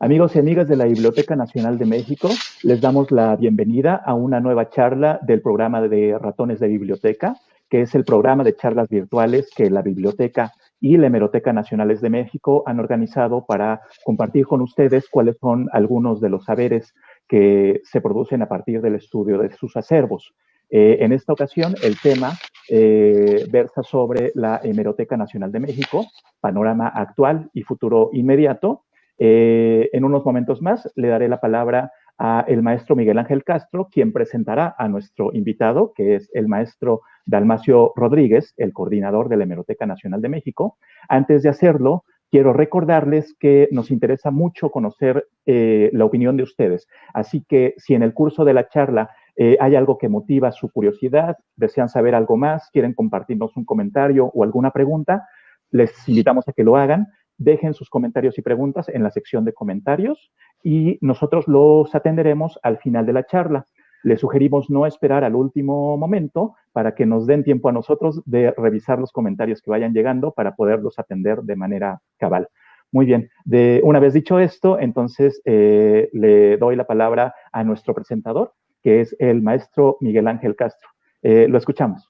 Amigos y amigas de la Biblioteca Nacional de México, les damos la bienvenida a una nueva charla del programa de Ratones de Biblioteca, que es el programa de charlas virtuales que la Biblioteca y la Hemeroteca Nacionales de México han organizado para compartir con ustedes cuáles son algunos de los saberes que se producen a partir del estudio de sus acervos. En esta ocasión, el tema versa sobre la Hemeroteca Nacional de México, panorama actual y futuro inmediato. En unos momentos más le daré la palabra a el maestro Miguel Ángel Castro, quien presentará a nuestro invitado, que es el maestro Dalmacio Rodríguez, el coordinador de la Hemeroteca Nacional de México. Antes de hacerlo, quiero recordarles que nos interesa mucho conocer la opinión de ustedes. Así que si en el curso de la charla hay algo que motiva su curiosidad, desean saber algo más, quieren compartirnos un comentario o alguna pregunta, les invitamos a que lo hagan. Dejen sus comentarios y preguntas en la sección de comentarios y nosotros los atenderemos al final de la charla. Les sugerimos no esperar al último momento para que nos den tiempo a nosotros de revisar los comentarios que vayan llegando para poderlos atender de manera cabal. Muy bien, una vez dicho esto, entonces le doy la palabra a nuestro presentador, que es el maestro Miguel Ángel Castro. Lo escuchamos.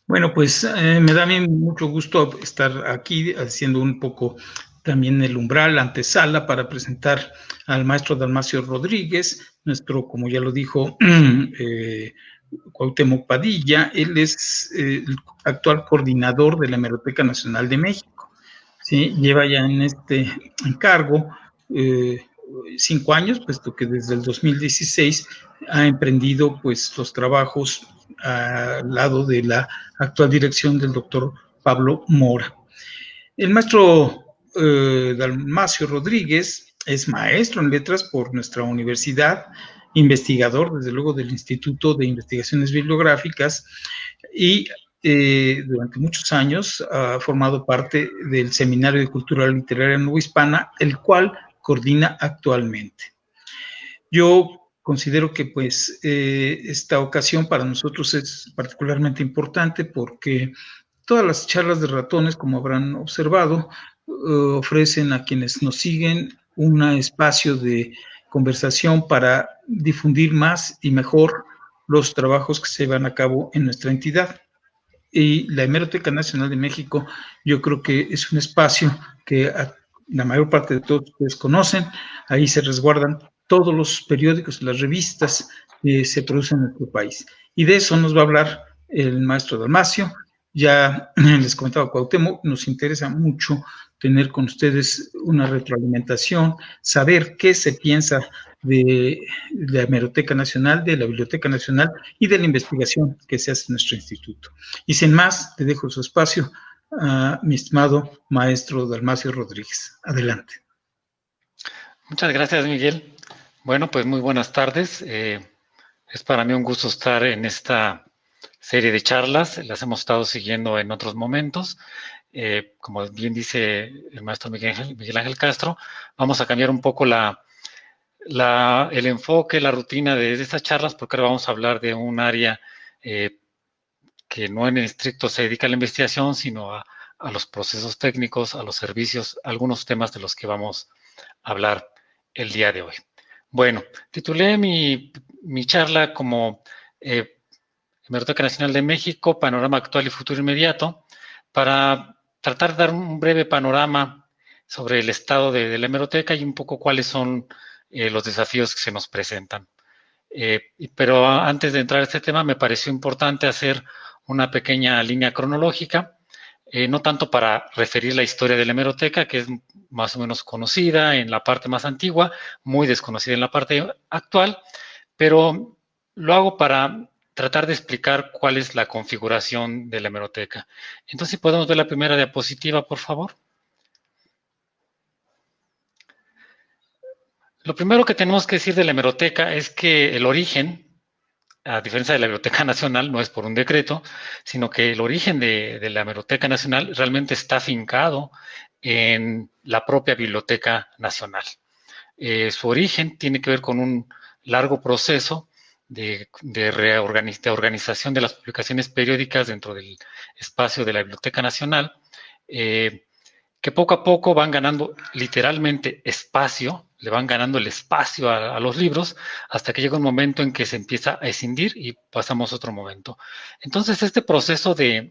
Bueno, pues me da a mí mucho gusto estar aquí haciendo un poco también el umbral, la antesala, para presentar al maestro Dalmacio Rodríguez, nuestro, como ya lo dijo, Cuauhtémoc Padilla. Él es el actual coordinador de la Hemeroteca Nacional de México. ¿Sí? Lleva ya en este encargo 5 años, puesto que desde el 2016 ha emprendido pues los trabajos al lado de la actual dirección del doctor Pablo Mora. El maestro Dalmacio Rodríguez es maestro en letras por nuestra universidad, investigador desde luego del Instituto de Investigaciones Bibliográficas y durante muchos años ha formado parte del Seminario de Cultura Literaria Novohispana, el cual coordina actualmente. Yo considero que pues esta ocasión para nosotros es particularmente importante porque todas las charlas de ratones, como habrán observado, ofrecen a quienes nos siguen un espacio de conversación para difundir más y mejor los trabajos que se llevan a cabo en nuestra entidad. Y la Hemeroteca Nacional de México, yo creo que es un espacio que la mayor parte de todos ustedes conocen. Ahí se resguardan todos los periódicos y las revistas que se producen en nuestro país. Y de eso nos va a hablar el maestro Dalmacio. Ya les comentaba Cuauhtémoc, nos interesa mucho tener con ustedes una retroalimentación, saber qué se piensa de la Hemeroteca Nacional, de la Biblioteca Nacional y de la investigación que se hace en nuestro instituto. Y sin más, te dejo su espacio a mi estimado maestro Dalmacio Rodríguez. Adelante. Muchas gracias, Miguel. Bueno, pues muy buenas tardes. Es para mí un gusto estar en esta serie de charlas. Las hemos estado siguiendo en otros momentos. Como bien dice el maestro Miguel Ángel Castro, vamos a cambiar un poco el enfoque, la rutina de estas charlas, porque ahora vamos a hablar de un área que no en estricto se dedica a la investigación, sino a los procesos técnicos, a los servicios, algunos temas de los que vamos a hablar el día de hoy. Bueno, titulé mi charla como Hemeroteca Nacional de México, Panorama Actual y Futuro Inmediato, para tratar de dar un breve panorama sobre el estado de la hemeroteca y un poco cuáles son los desafíos que se nos presentan. Pero antes de entrar a este tema, me pareció importante hacer una pequeña línea cronológica, no tanto para referir la historia de la hemeroteca, que es más o menos conocida en la parte más antigua, muy desconocida en la parte actual, pero lo hago para tratar de explicar cuál es la configuración de la hemeroteca. Entonces, si podemos ver la primera diapositiva, por favor. Lo primero que tenemos que decir de la hemeroteca es que el origen, a diferencia de la Biblioteca Nacional, no es por un decreto, sino que el origen de la Hemeroteca Nacional realmente está afincado en la propia Biblioteca Nacional. Su origen tiene que ver con un largo proceso de organización de las publicaciones periódicas dentro del espacio de la Biblioteca Nacional, que poco a poco van ganando literalmente espacio, le van ganando el espacio a los libros, hasta que llega un momento en que se empieza a escindir y pasamos a otro momento. Entonces, este proceso de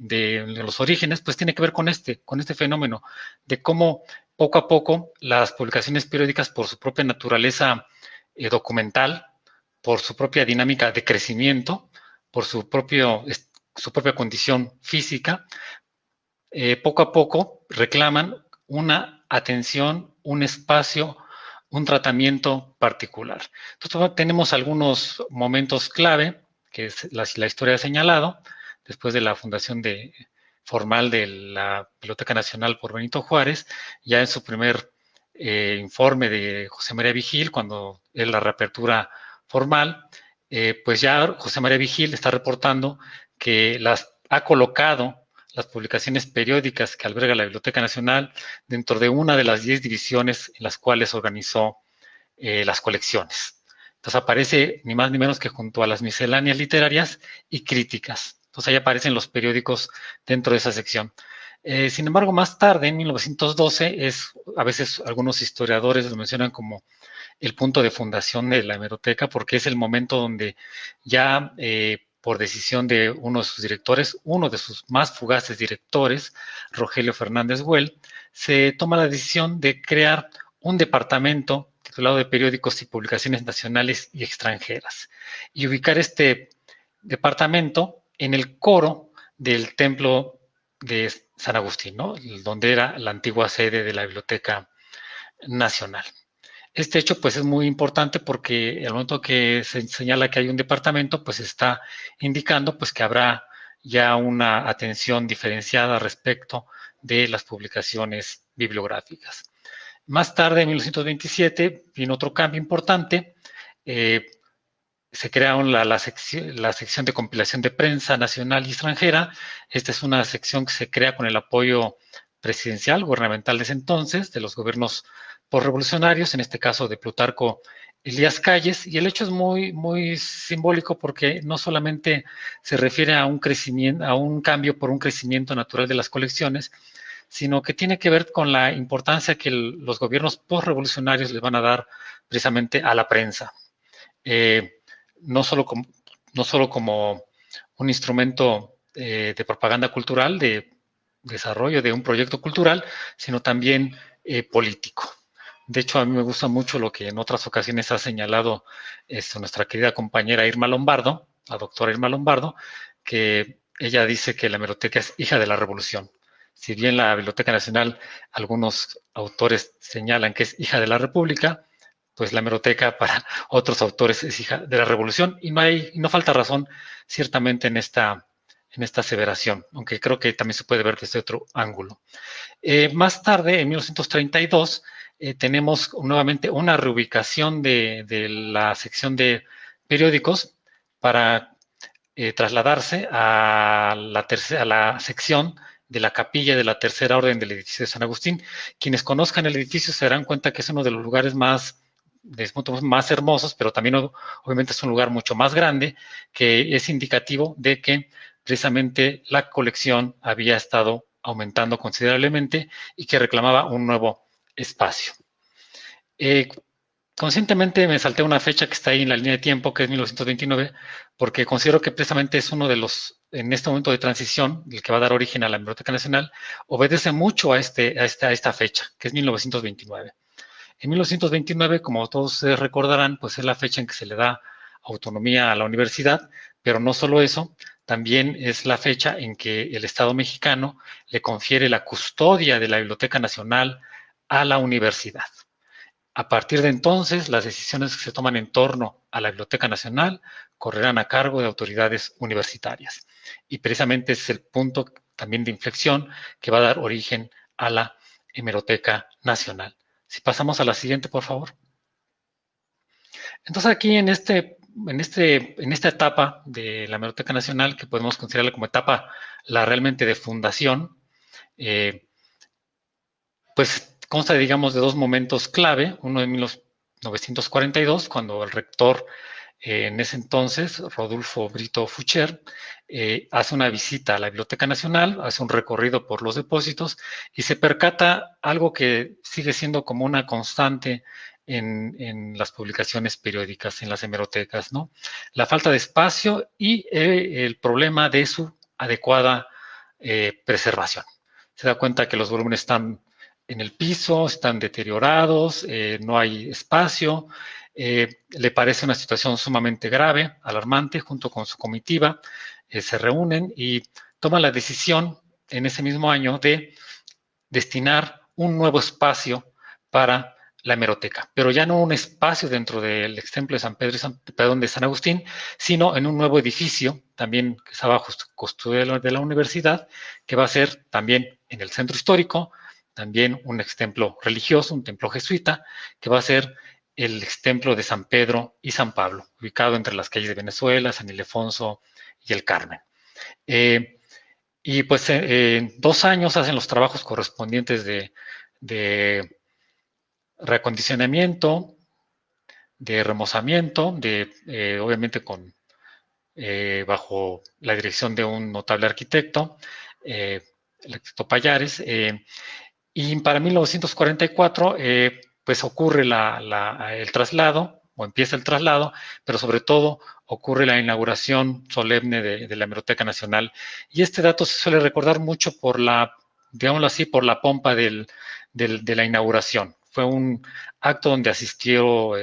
los orígenes, pues tiene que ver con este fenómeno, de cómo poco a poco las publicaciones periódicas, por su propia naturaleza documental, por su propia dinámica de crecimiento, por su propia condición física, poco a poco reclaman una atención, un espacio, un tratamiento particular. Entonces tenemos algunos momentos clave, que es la historia ha señalado, después de la fundación formal de la Biblioteca Nacional por Benito Juárez, ya en su primer informe de José María Vigil, cuando es la reapertura formal, pues ya José María Vigil está reportando que las ha colocado las publicaciones periódicas que alberga la Biblioteca Nacional dentro de una de las 10 divisiones en las cuales organizó las colecciones. Entonces aparece ni más ni menos que junto a las misceláneas literarias y críticas. Entonces ahí aparecen los periódicos dentro de esa sección. Sin embargo, más tarde, en 1912, a veces algunos historiadores lo mencionan como el punto de fundación de la hemeroteca, porque es el momento donde ya por decisión de uno de sus directores, uno de sus más fugaces directores, Rogelio Fernández Güell, se toma la decisión de crear un departamento titulado de Periódicos y Publicaciones Nacionales y Extranjeras, y ubicar este departamento en el coro del templo de San Agustín, ¿no? Donde era la antigua sede de la Biblioteca Nacional. Este hecho pues es muy importante porque al momento que se señala que hay un departamento, pues está indicando pues que habrá ya una atención diferenciada respecto de las publicaciones bibliográficas. Más tarde, en 1927, vino otro cambio importante. Se crearon la sección de compilación de prensa nacional y extranjera. Esta es una sección que se crea con el apoyo presidencial, gubernamental de ese entonces, de los gobiernos postrevolucionarios, en este caso de Plutarco Elías Calles, y el hecho es muy, muy simbólico porque no solamente se refiere a un crecimiento, a un cambio por un crecimiento natural de las colecciones, sino que tiene que ver con la importancia que los gobiernos postrevolucionarios le van a dar precisamente a la prensa. No solo como un instrumento de propaganda cultural, de desarrollo de un proyecto cultural, sino también político. De hecho, a mí me gusta mucho lo que en otras ocasiones ha señalado nuestra querida compañera Irma Lombardo, la doctora Irma Lombardo, que ella dice que la hemeroteca es hija de la revolución. Si bien la Biblioteca Nacional, algunos autores señalan que es hija de la República, pues la hemeroteca para otros autores es hija de la revolución, y no falta razón ciertamente en esta aseveración, aunque creo que también se puede ver desde otro ángulo. Más tarde, en 1932, tenemos nuevamente una reubicación de la sección de periódicos para trasladarse a la sección de la capilla de la Tercera Orden del edificio de San Agustín. Quienes conozcan el edificio se darán cuenta que es uno de los lugares más hermosos, pero también obviamente es un lugar mucho más grande, que es indicativo de que precisamente la colección había estado aumentando considerablemente y que reclamaba un nuevo espacio. Conscientemente me salté una fecha que está ahí en la línea de tiempo, que es 1929, porque considero que precisamente es uno de los, en este momento de transición, el que va a dar origen a la Biblioteca Nacional, obedece mucho a esta fecha, que es 1929. En 1929, como todos ustedes recordarán, pues es la fecha en que se le da autonomía a la universidad, pero no solo eso, también es la fecha en que el Estado mexicano le confiere la custodia de la Biblioteca Nacional a la universidad. A partir de entonces, las decisiones que se toman en torno a la Biblioteca Nacional correrán a cargo de autoridades universitarias. Y precisamente es el punto también de inflexión que va a dar origen a la Hemeroteca Nacional. Si pasamos a la siguiente, por favor. Entonces aquí en esta etapa de la Hemeroteca Nacional, que podemos considerarla como etapa realmente de fundación, pues consta, digamos, de dos momentos clave. Uno de 1942, cuando el rector En ese entonces, Rodolfo Brito Fucher hace una visita a la Biblioteca Nacional, hace un recorrido por los depósitos y se percata algo que sigue siendo como una constante en las publicaciones periódicas, en las hemerotecas, ¿no? La falta de espacio y el problema de su adecuada preservación. Se da cuenta que los volúmenes están en el piso, están deteriorados, no hay espacio. Le parece una situación sumamente grave, alarmante, junto con su comitiva, se reúnen y toman la decisión en ese mismo año de destinar un nuevo espacio para la hemeroteca, pero ya no un espacio dentro del ex templo de San Pedro de San Agustín, sino en un nuevo edificio, también que estaba bajo custodia de la universidad, que va a ser también en el centro histórico, también un ex templo religioso, un templo jesuita, que va a ser el ex templo de San Pedro y San Pablo, ubicado entre las calles de Venezuela, San Ildefonso y el Carmen. Y pues en 2 años hacen los trabajos correspondientes de reacondicionamiento, de remozamiento, obviamente bajo la dirección de un notable arquitecto, el arquitecto Pallares, y para 1944 pues ocurre el traslado, o empieza el traslado, pero sobre todo ocurre la inauguración solemne de la Hemeroteca Nacional. Y este dato se suele recordar mucho digámoslo así, por la pompa de la inauguración. Fue un acto donde asistió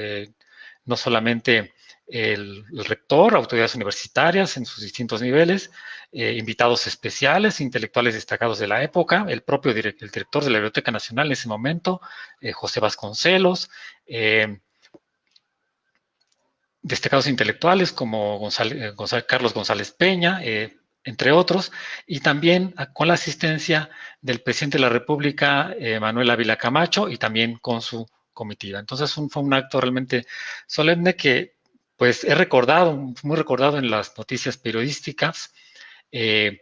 no solamente el rector, autoridades universitarias en sus distintos niveles, invitados especiales, intelectuales destacados de la época, el propio el director de la Biblioteca Nacional en ese momento, José Vasconcelos, destacados intelectuales como Carlos González Peña, entre otros, y también con la asistencia del presidente de la República, Manuel Ávila Camacho, y también con su comitiva. Entonces fue un acto realmente solemne que pues es muy recordado en las noticias periodísticas, en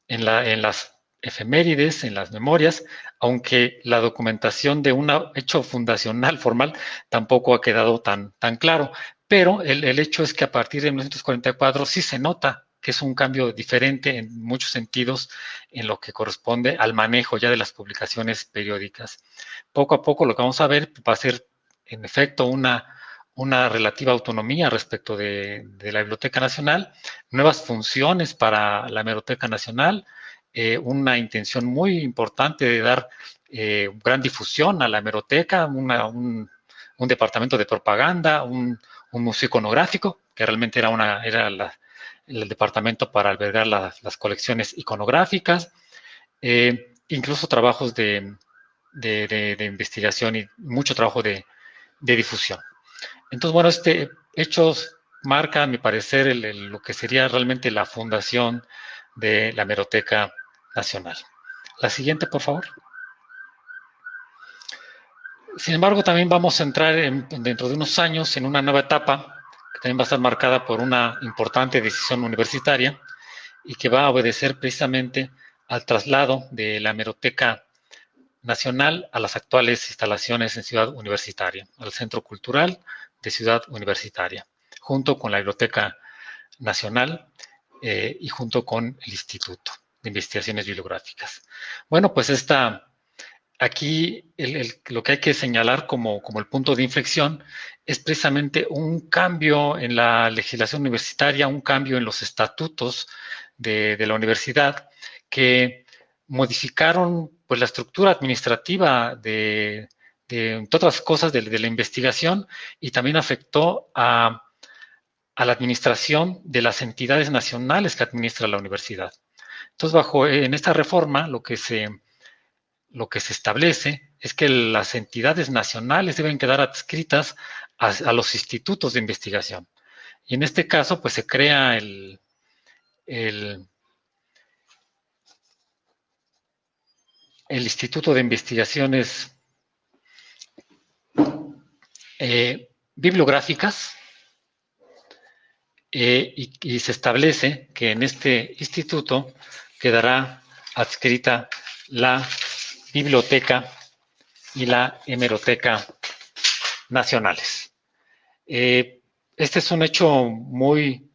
las efemérides, en las memorias, aunque la documentación de un hecho fundacional formal tampoco ha quedado tan claro. Pero el hecho es que a partir de 1944 sí se nota que es un cambio diferente en muchos sentidos en lo que corresponde al manejo ya de las publicaciones periódicas. Poco a poco lo que vamos a ver va a ser, en efecto, una relativa autonomía respecto de la Biblioteca Nacional, nuevas funciones para la Hemeroteca Nacional, una intención muy importante de dar gran difusión a la hemeroteca, un departamento de propaganda, un museo iconográfico, que realmente era el departamento para albergar las colecciones iconográficas, incluso trabajos de investigación y mucho trabajo de difusión. Entonces, bueno, este hecho marca, a mi parecer, lo que sería realmente la fundación de la Hemeroteca Nacional. La siguiente, por favor. Sin embargo, también vamos a entrar dentro de unos años en una nueva etapa que también va a estar marcada por una importante decisión universitaria y que va a obedecer precisamente al traslado de la Hemeroteca Nacional a las actuales instalaciones en Ciudad Universitaria, al Centro Cultural de Ciudad Universitaria, junto con la Biblioteca Nacional y junto con el Instituto de Investigaciones Bibliográficas. Bueno, pues aquí lo que hay que señalar como el punto de inflexión es precisamente un cambio en la legislación universitaria, un cambio en los estatutos de la universidad que modificaron pues la estructura administrativa de otras cosas de la investigación y también afectó a la administración de las entidades nacionales que administra la universidad. Entonces, en esta reforma, lo que se establece es que las entidades nacionales deben quedar adscritas a los institutos de investigación. Y en este caso, pues se crea el Instituto de Investigaciones Bibliográficas, y se establece que en este instituto quedará adscrita la biblioteca y la hemeroteca nacionales. este es un hecho muy,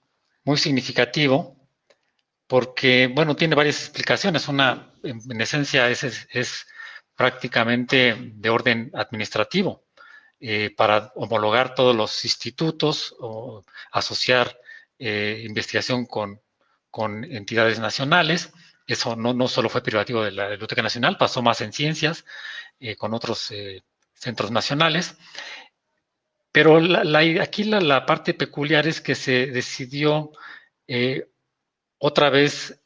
muy significativo porque, bueno, tiene varias explicaciones. Una, en esencia, es prácticamente de orden administrativo. Para homologar todos los institutos o asociar investigación con entidades nacionales. Eso no solo fue privativo de la Biblioteca Nacional, pasó más en ciencias con otros centros nacionales. Pero aquí la parte peculiar es que se decidió otra vez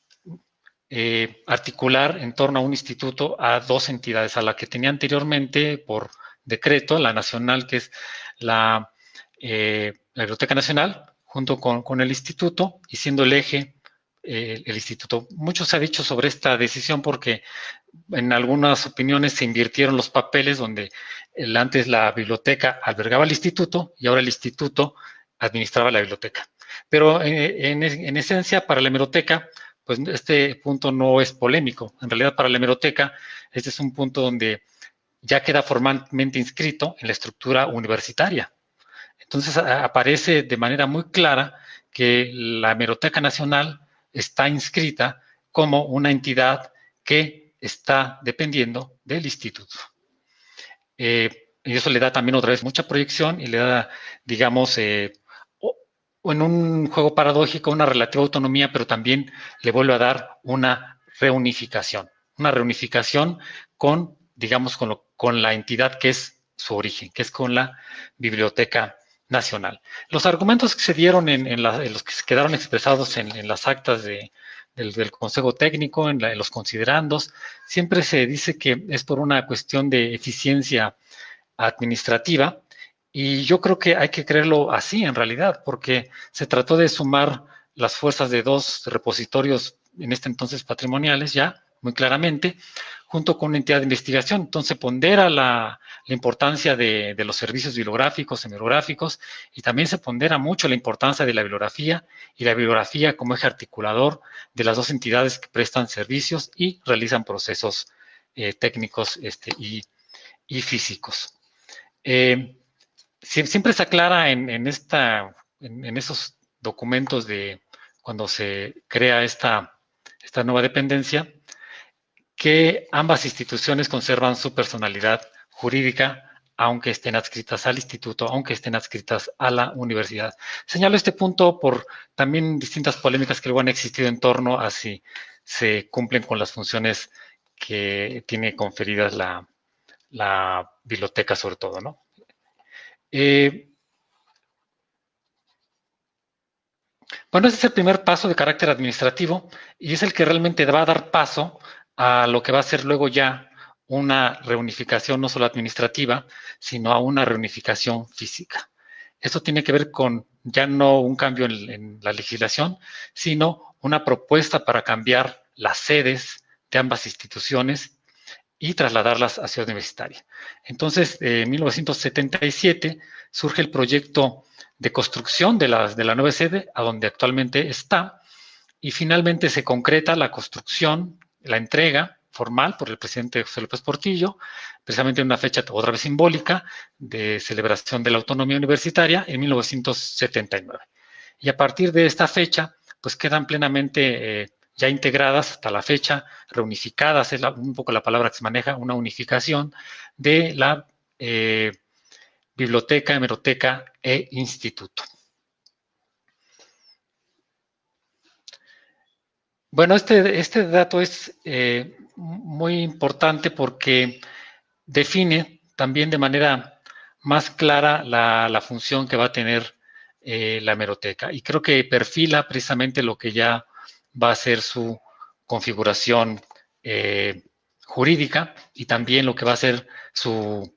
articular en torno a un instituto a dos entidades, a la que tenía anteriormente por decreto, la nacional, que es la Biblioteca Nacional, junto con el instituto, y siendo el eje el instituto. Mucho se ha dicho sobre esta decisión porque en algunas opiniones se invirtieron los papeles donde antes la biblioteca albergaba el instituto y ahora el instituto administraba la biblioteca. Pero en esencia, para la hemeroteca, pues este punto no es polémico. En realidad, para la hemeroteca, este es un punto donde ya queda formalmente inscrito en la estructura universitaria. Entonces aparece de manera muy clara que la Hemeroteca Nacional está inscrita como una entidad que está dependiendo del instituto. Y eso le da también otra vez mucha proyección y le da, digamos, en un juego paradójico, una relativa autonomía, pero también le vuelve a dar una reunificación con, digamos, con la entidad que es su origen, que es con la Biblioteca Nacional. Los argumentos que se dieron en los que se quedaron expresados en las actas del Consejo Técnico, en los considerandos, siempre se dice que es por una cuestión de eficiencia administrativa, y yo creo que hay que creerlo así en realidad, porque se trató de sumar las fuerzas de dos repositorios, en este entonces patrimoniales ya, muy claramente, junto con una entidad de investigación. Entonces pondera la importancia de los servicios bibliográficos, hemerográficos, y también se pondera mucho la importancia de la bibliografía, y la bibliografía como eje articulador de las dos entidades que prestan servicios y realizan procesos técnicos y físicos. Siempre se aclara en esos documentos de cuando se crea esta nueva dependencia, que ambas instituciones conservan su personalidad jurídica, aunque estén adscritas al instituto, aunque estén adscritas a la universidad. Señalo este punto por también distintas polémicas que luego han existido en torno a si se cumplen con las funciones que tiene conferidas la biblioteca, sobre todo, ¿no? Bueno, ese es el primer paso de carácter administrativo y es el que realmente va a dar paso a lo que va a ser luego ya una reunificación no solo administrativa, sino a una reunificación física. Esto tiene que ver con ya no un cambio en la legislación, sino una propuesta para cambiar las sedes de ambas instituciones y trasladarlas a Ciudad Universitaria. Entonces, en 1977 surge el proyecto de construcción de la nueva sede, a donde actualmente está, y finalmente se concreta la construcción, la entrega formal por el presidente José López Portillo, precisamente en una fecha otra vez simbólica de celebración de la autonomía universitaria en 1979. Y a partir de esta fecha, pues quedan plenamente ya integradas hasta la fecha, reunificadas, es un poco la palabra que se maneja, una unificación de la biblioteca, hemeroteca e instituto. Bueno, este dato es muy importante porque define también de manera más clara la función que va a tener la hemeroteca, y creo que perfila precisamente lo que ya va a ser su configuración jurídica y también lo que va a ser su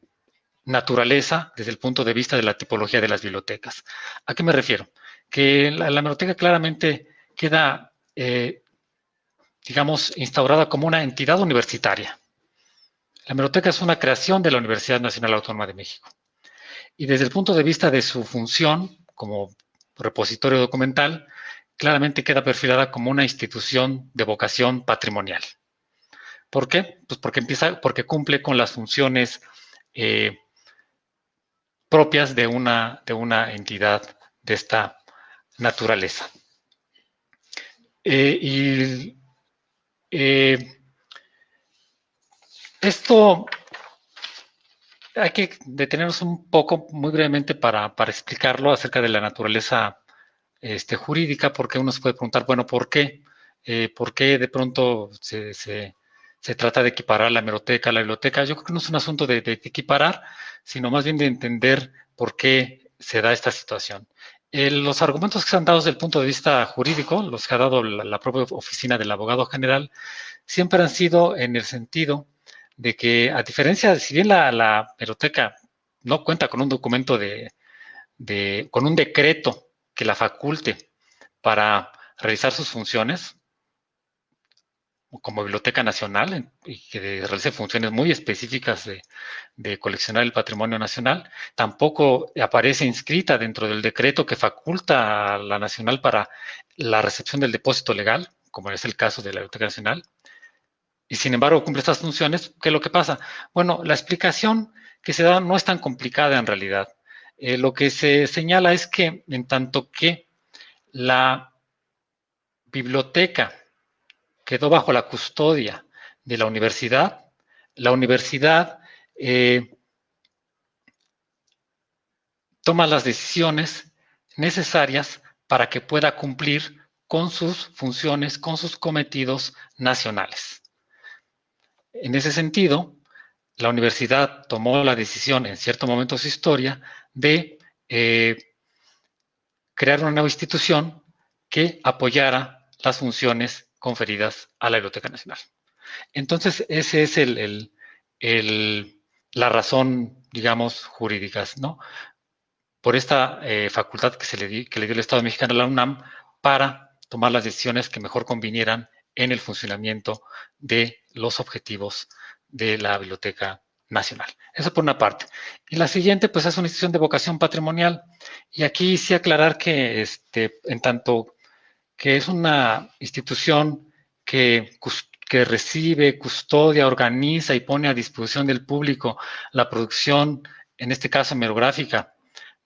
naturaleza desde el punto de vista de la tipología de las bibliotecas. ¿A qué me refiero? Que la hemeroteca claramente queda, digamos, instaurada como una entidad universitaria. La hemeroteca es una creación de la Universidad Nacional Autónoma de México. Y desde el punto de vista de su función como repositorio documental, claramente queda perfilada como una institución de vocación patrimonial. ¿Por qué? Pues porque cumple con las funciones propias de una entidad de esta naturaleza. Esto hay que detenernos un poco, muy brevemente, para explicarlo acerca de la naturaleza jurídica, porque uno se puede preguntar, bueno, ¿por qué? ¿Por qué de pronto se trata de equiparar la hemeroteca a la biblioteca? Yo creo que no es un asunto de equiparar, sino más bien de entender por qué se da esta situación. Los argumentos que se han dado desde el punto de vista jurídico, los que ha dado la propia oficina del abogado general, siempre han sido en el sentido de que, a diferencia de, si bien la hemeroteca no cuenta con un documento con un decreto que la faculte para realizar sus funciones, como Biblioteca Nacional, y que realice funciones muy específicas de coleccionar el patrimonio nacional, tampoco aparece inscrita dentro del decreto que faculta a la Nacional para la recepción del depósito legal, como es el caso de la Biblioteca Nacional, y sin embargo cumple estas funciones. ¿Qué es lo que pasa? Bueno, la explicación que se da no es tan complicada en realidad. Lo que se señala es que, en tanto que la biblioteca quedó bajo la custodia de la universidad toma las decisiones necesarias para que pueda cumplir con sus funciones, con sus cometidos nacionales. En ese sentido, la universidad tomó la decisión, en cierto momento de su historia, de crear una nueva institución que apoyara las funciones conferidas a la Biblioteca Nacional. Entonces, esa es la razón, digamos, jurídica, ¿no? Por esta facultad que le dio el Estado mexicano a la UNAM para tomar las decisiones que mejor convinieran en el funcionamiento de los objetivos de la Biblioteca Nacional. Eso por una parte. Y la siguiente, pues, es una institución de vocación patrimonial. Y aquí sí aclarar que, en tanto que es una institución que recibe, custodia, organiza y pone a disposición del público la producción, en este caso hemerográfica,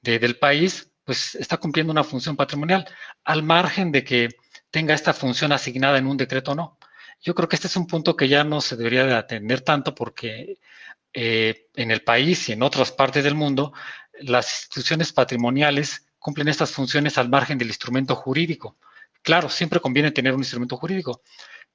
del país, pues está cumpliendo una función patrimonial, al margen de que tenga esta función asignada en un decreto o no. Yo creo que este es un punto que ya no se debería de atender tanto, porque en el país y en otras partes del mundo, las instituciones patrimoniales cumplen estas funciones al margen del instrumento jurídico. Claro, siempre conviene tener un instrumento jurídico,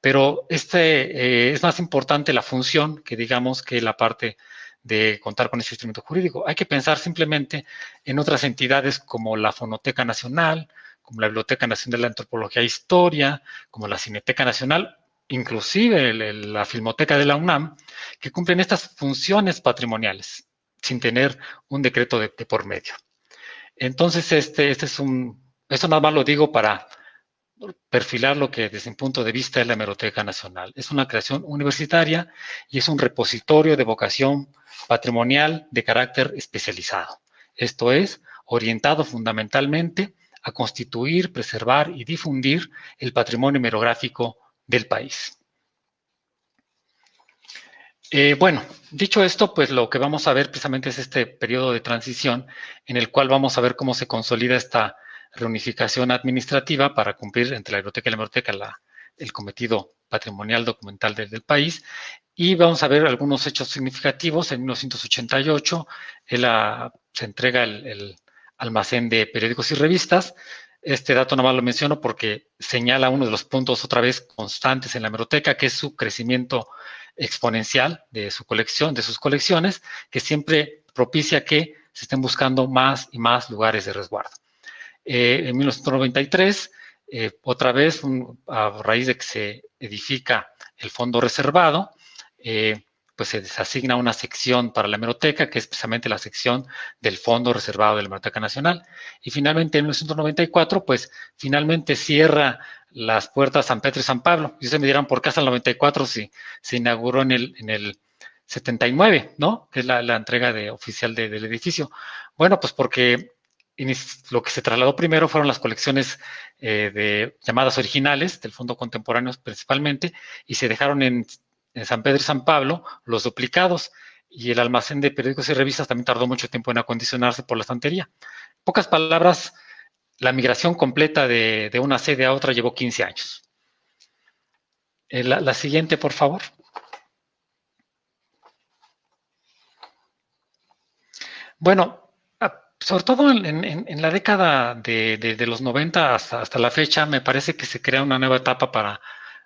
pero es más importante la función que, digamos, que la parte de contar con ese instrumento jurídico. Hay que pensar simplemente en otras entidades como la Fonoteca Nacional, como la Biblioteca Nacional de Antropología e Historia, como la Cineteca Nacional, inclusive la Filmoteca de la UNAM, que cumplen estas funciones patrimoniales sin tener un decreto de por medio. Entonces, esto nada más lo digo para perfilar lo que desde mi punto de vista es la Hemeroteca Nacional. Es una creación universitaria y es un repositorio de vocación patrimonial de carácter especializado. Esto es, orientado fundamentalmente a constituir, preservar y difundir el patrimonio hemerográfico del país. Bueno, dicho esto, pues lo que vamos a ver precisamente es este periodo de transición en el cual vamos a ver cómo se consolida esta reunificación administrativa para cumplir entre la biblioteca y la hemeroteca el cometido patrimonial documental del país. Y vamos a ver algunos hechos significativos. En 1988 se entrega el almacén de periódicos y revistas. Este dato nomás lo menciono porque señala uno de los puntos otra vez constantes en la hemeroteca, que es su crecimiento exponencial de su colección, de sus colecciones, que siempre propicia que se estén buscando más y más lugares de resguardo. En 1993, otra vez, a raíz de que se edifica el fondo reservado, pues se asigna una sección para la hemeroteca, que es precisamente la sección del fondo reservado de la Hemeroteca Nacional. Y finalmente, en 1994, pues finalmente cierra las puertas San Pedro y San Pablo. Y ustedes me dirán, ¿por qué hasta el 94 si se inauguró en el 79, ¿no? Que es la entrega oficial del edificio. Bueno, pues porque lo que se trasladó primero fueron las colecciones de llamadas originales del Fondo Contemporáneo principalmente, y se dejaron en San Pedro y San Pablo los duplicados, y el almacén de periódicos y revistas también tardó mucho tiempo en acondicionarse por la estantería. En pocas palabras, la migración completa de una sede a otra llevó 15 años. La siguiente, por favor. Bueno, sobre todo en la década de los 90 hasta la fecha, me parece que se crea una nueva etapa para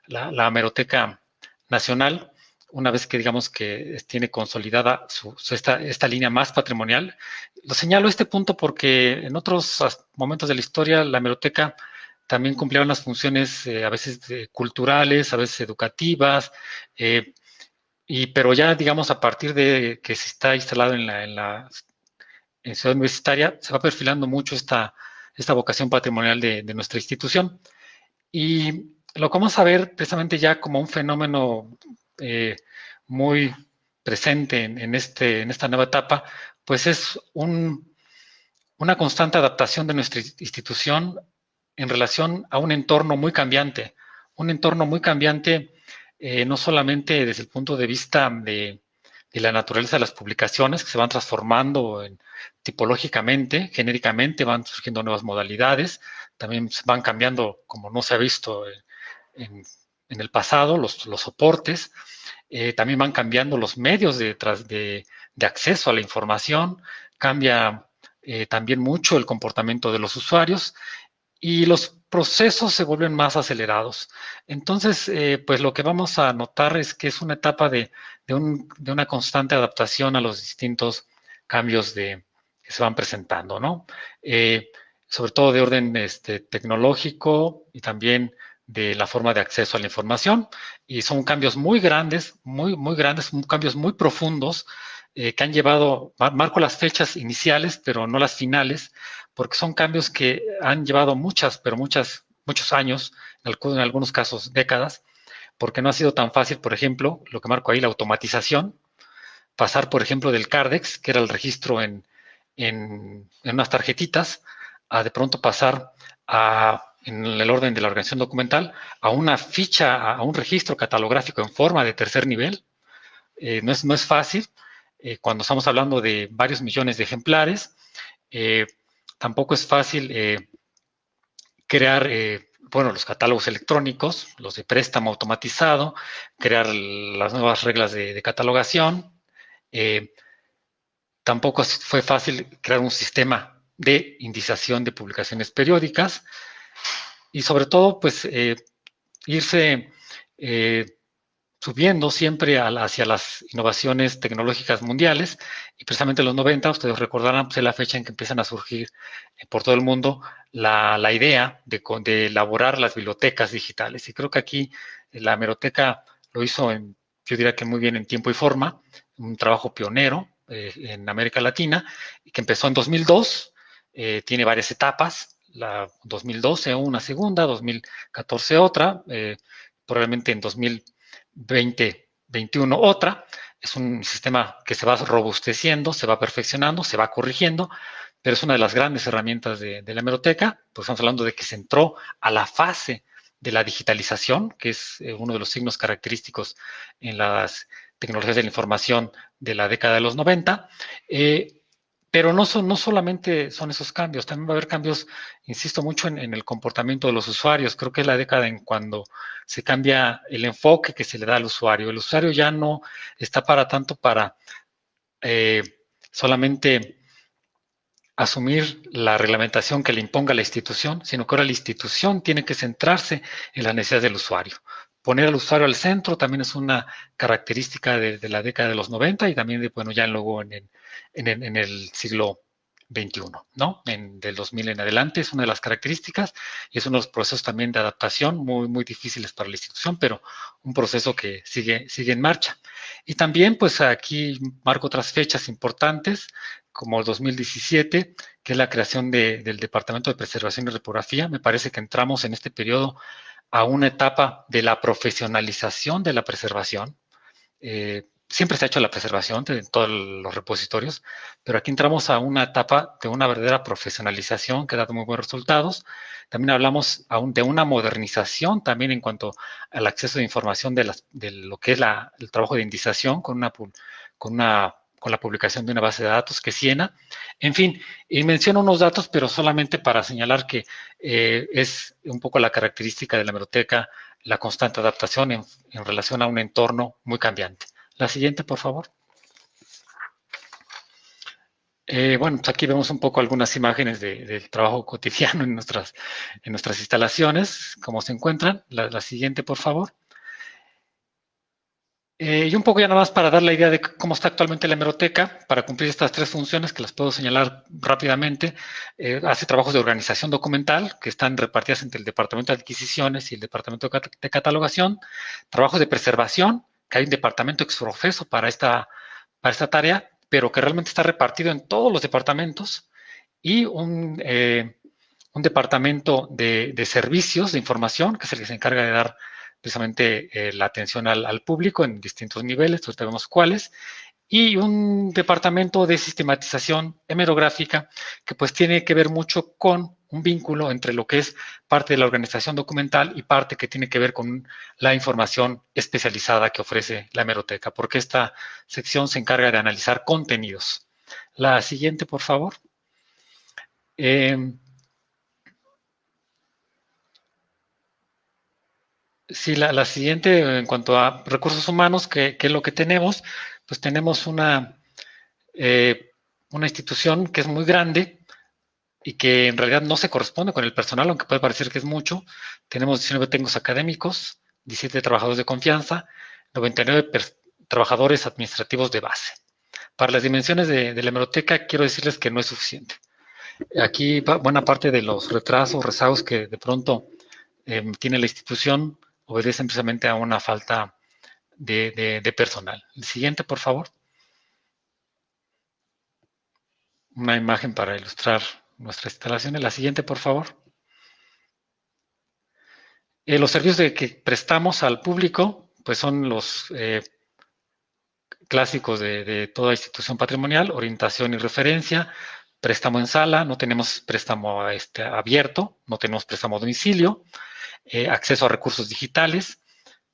la Hemeroteca Nacional, una vez que digamos que tiene consolidada esta línea más patrimonial. Lo señalo este punto porque en otros momentos de la historia la hemeroteca también cumplía unas funciones a veces culturales, a veces educativas, pero ya digamos a partir de que se está instalado en Ciudad Universitaria, se va perfilando mucho esta vocación patrimonial de nuestra institución. Y lo que vamos a ver precisamente ya como un fenómeno muy presente en esta nueva etapa, pues es una constante adaptación de nuestra institución en relación a un entorno muy cambiante. Un entorno muy cambiante no solamente desde el punto de vista de la naturaleza de las publicaciones, que se van transformando tipológicamente, genéricamente, van surgiendo nuevas modalidades, también van cambiando, como no se ha visto en el pasado, los soportes, también van cambiando los medios de acceso a la información, cambia también mucho el comportamiento de los usuarios y los procesos se vuelven más acelerados. Entonces, pues lo que vamos a notar es que es una etapa de una constante adaptación a los distintos cambios que se van presentando, ¿no? Sobre todo de orden tecnológico y también de la forma de acceso a la información. Y son cambios muy grandes, muy grandes, cambios muy profundos que han llevado, marco las fechas iniciales, pero no las finales, porque son cambios que han llevado muchos años, en algunos casos décadas, porque no ha sido tan fácil, por ejemplo, lo que marco ahí, la automatización, pasar, por ejemplo, del Cardex, que era el registro en unas tarjetitas, a de pronto pasar en el orden de la organización documental, a una ficha, a un registro catalográfico en forma de tercer nivel. No es fácil, cuando estamos hablando de varios millones de ejemplares. Tampoco es fácil crear, los catálogos electrónicos, los de préstamo automatizado, crear las nuevas reglas de catalogación. Tampoco fue fácil crear un sistema de indización de publicaciones periódicas y sobre todo, pues, irse subiendo siempre hacia las innovaciones tecnológicas mundiales, y precisamente en los 90, ustedes recordarán, pues es la fecha en que empiezan a surgir por todo el mundo la idea de elaborar las bibliotecas digitales. Y creo que aquí la hemeroteca lo hizo, yo diría que muy bien en tiempo y forma, un trabajo pionero en América Latina, y que empezó en 2002, tiene varias etapas, 2012 una segunda, 2014 otra, probablemente en 2021 otra. Es un sistema que se va robusteciendo, se va perfeccionando, se va corrigiendo, pero es una de las grandes herramientas de la hemeroteca, pues estamos hablando de que se entró a la fase de la digitalización, que es uno de los signos característicos en las tecnologías de la información de la década de los 90, pero no solamente son esos cambios, también va a haber cambios, insisto mucho en el comportamiento de los usuarios. Creo que es la década en cuando se cambia el enfoque que se le da al usuario. El usuario ya no está para tanto para solamente asumir la reglamentación que le imponga la institución, sino que ahora la institución tiene que centrarse en las necesidades del usuario. Poner al usuario al centro también es una característica de la década de los 90 y también ya luego en el siglo XXI, ¿no? Del 2000 en adelante es una de las características y es uno de los procesos también de adaptación muy difíciles para la institución, pero un proceso que sigue en marcha. Y también, pues aquí marco otras fechas importantes, como el 2017, que es la creación del Departamento de Preservación y Reprografía. Me parece que entramos en este periodo a una etapa de la profesionalización de la preservación. Siempre se ha hecho la preservación de todos los repositorios, pero aquí entramos a una etapa de una verdadera profesionalización que ha dado muy buenos resultados. También hablamos aún de una modernización también en cuanto al acceso de información de lo que es el trabajo de indización con una con la publicación de una base de datos que es Siena. En fin, y menciono unos datos, pero solamente para señalar que es un poco la característica de la hemeroteca, la constante adaptación en relación a un entorno muy cambiante. La siguiente, por favor. Bueno, pues aquí vemos un poco algunas imágenes del trabajo cotidiano en nuestras instalaciones, cómo se encuentran. La siguiente, por favor. Y un poco ya nada más para dar la idea de cómo está actualmente la hemeroteca, para cumplir estas 3 funciones que las puedo señalar rápidamente. Hace trabajos de organización documental que están repartidas entre el Departamento de Adquisiciones y el Departamento de Catalogación. Trabajos de preservación, que hay un departamento exprofeso para esta tarea, pero que realmente está repartido en todos los departamentos. Y un departamento de servicios de información, que es el que se encarga de dar precisamente la atención al público en distintos niveles, ahorita vemos cuáles, y un departamento de sistematización hemerográfica que pues tiene que ver mucho con un vínculo entre lo que es parte de la organización documental y parte que tiene que ver con la información especializada que ofrece la hemeroteca, porque esta sección se encarga de analizar contenidos. La siguiente, por favor. Sí, la siguiente, en cuanto a recursos humanos, ¿qué es lo que tenemos? Pues tenemos una institución que es muy grande y que en realidad no se corresponde con el personal, aunque puede parecer que es mucho. Tenemos 19 técnicos académicos, 17 trabajadores de confianza, 99 trabajadores administrativos de base. Para las dimensiones de la hemeroteca, quiero decirles que no es suficiente. Aquí buena parte de los retrasos, rezagos que de pronto tiene la institución obedecen precisamente a una falta de personal. El siguiente, por favor. Una imagen para ilustrar nuestras instalaciones. La siguiente, por favor. Los servicios que prestamos al público, pues son los clásicos de toda institución patrimonial: orientación y referencia, préstamo en sala, no tenemos préstamo abierto, no tenemos préstamo a domicilio, acceso a recursos digitales,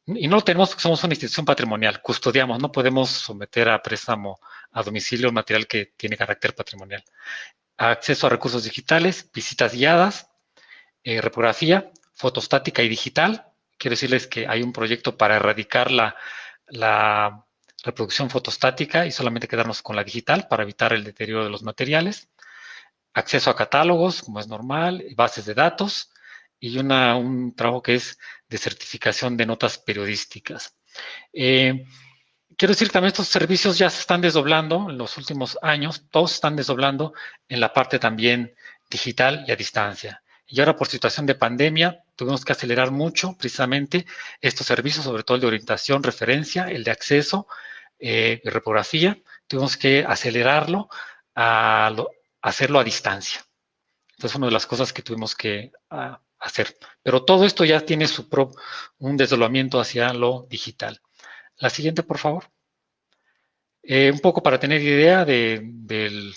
y no lo tenemos porque somos una institución patrimonial, custodiamos, no podemos someter a préstamo a domicilio material que tiene carácter patrimonial. Acceso a recursos digitales, visitas guiadas, repografía, fotostática y digital. Quiero decirles que hay un proyecto para erradicar la reproducción fotostática y solamente quedarnos con la digital para evitar el deterioro de los materiales. Acceso a catálogos, como es normal, bases de datos, y un trabajo que es de certificación de notas periodísticas. Quiero decir, también estos servicios ya se están desdoblando en los últimos años, todos se están desdoblando en la parte también digital y a distancia. Y ahora, por situación de pandemia, tuvimos que acelerar mucho precisamente estos servicios, sobre todo el de orientación, referencia, el de acceso y repografía. Tuvimos que acelerarlo hacerlo a distancia. Entonces, una de las cosas que tuvimos que hacer. Pero todo esto ya tiene un desdoblamiento hacia lo digital. La siguiente, por favor. Un poco para tener idea de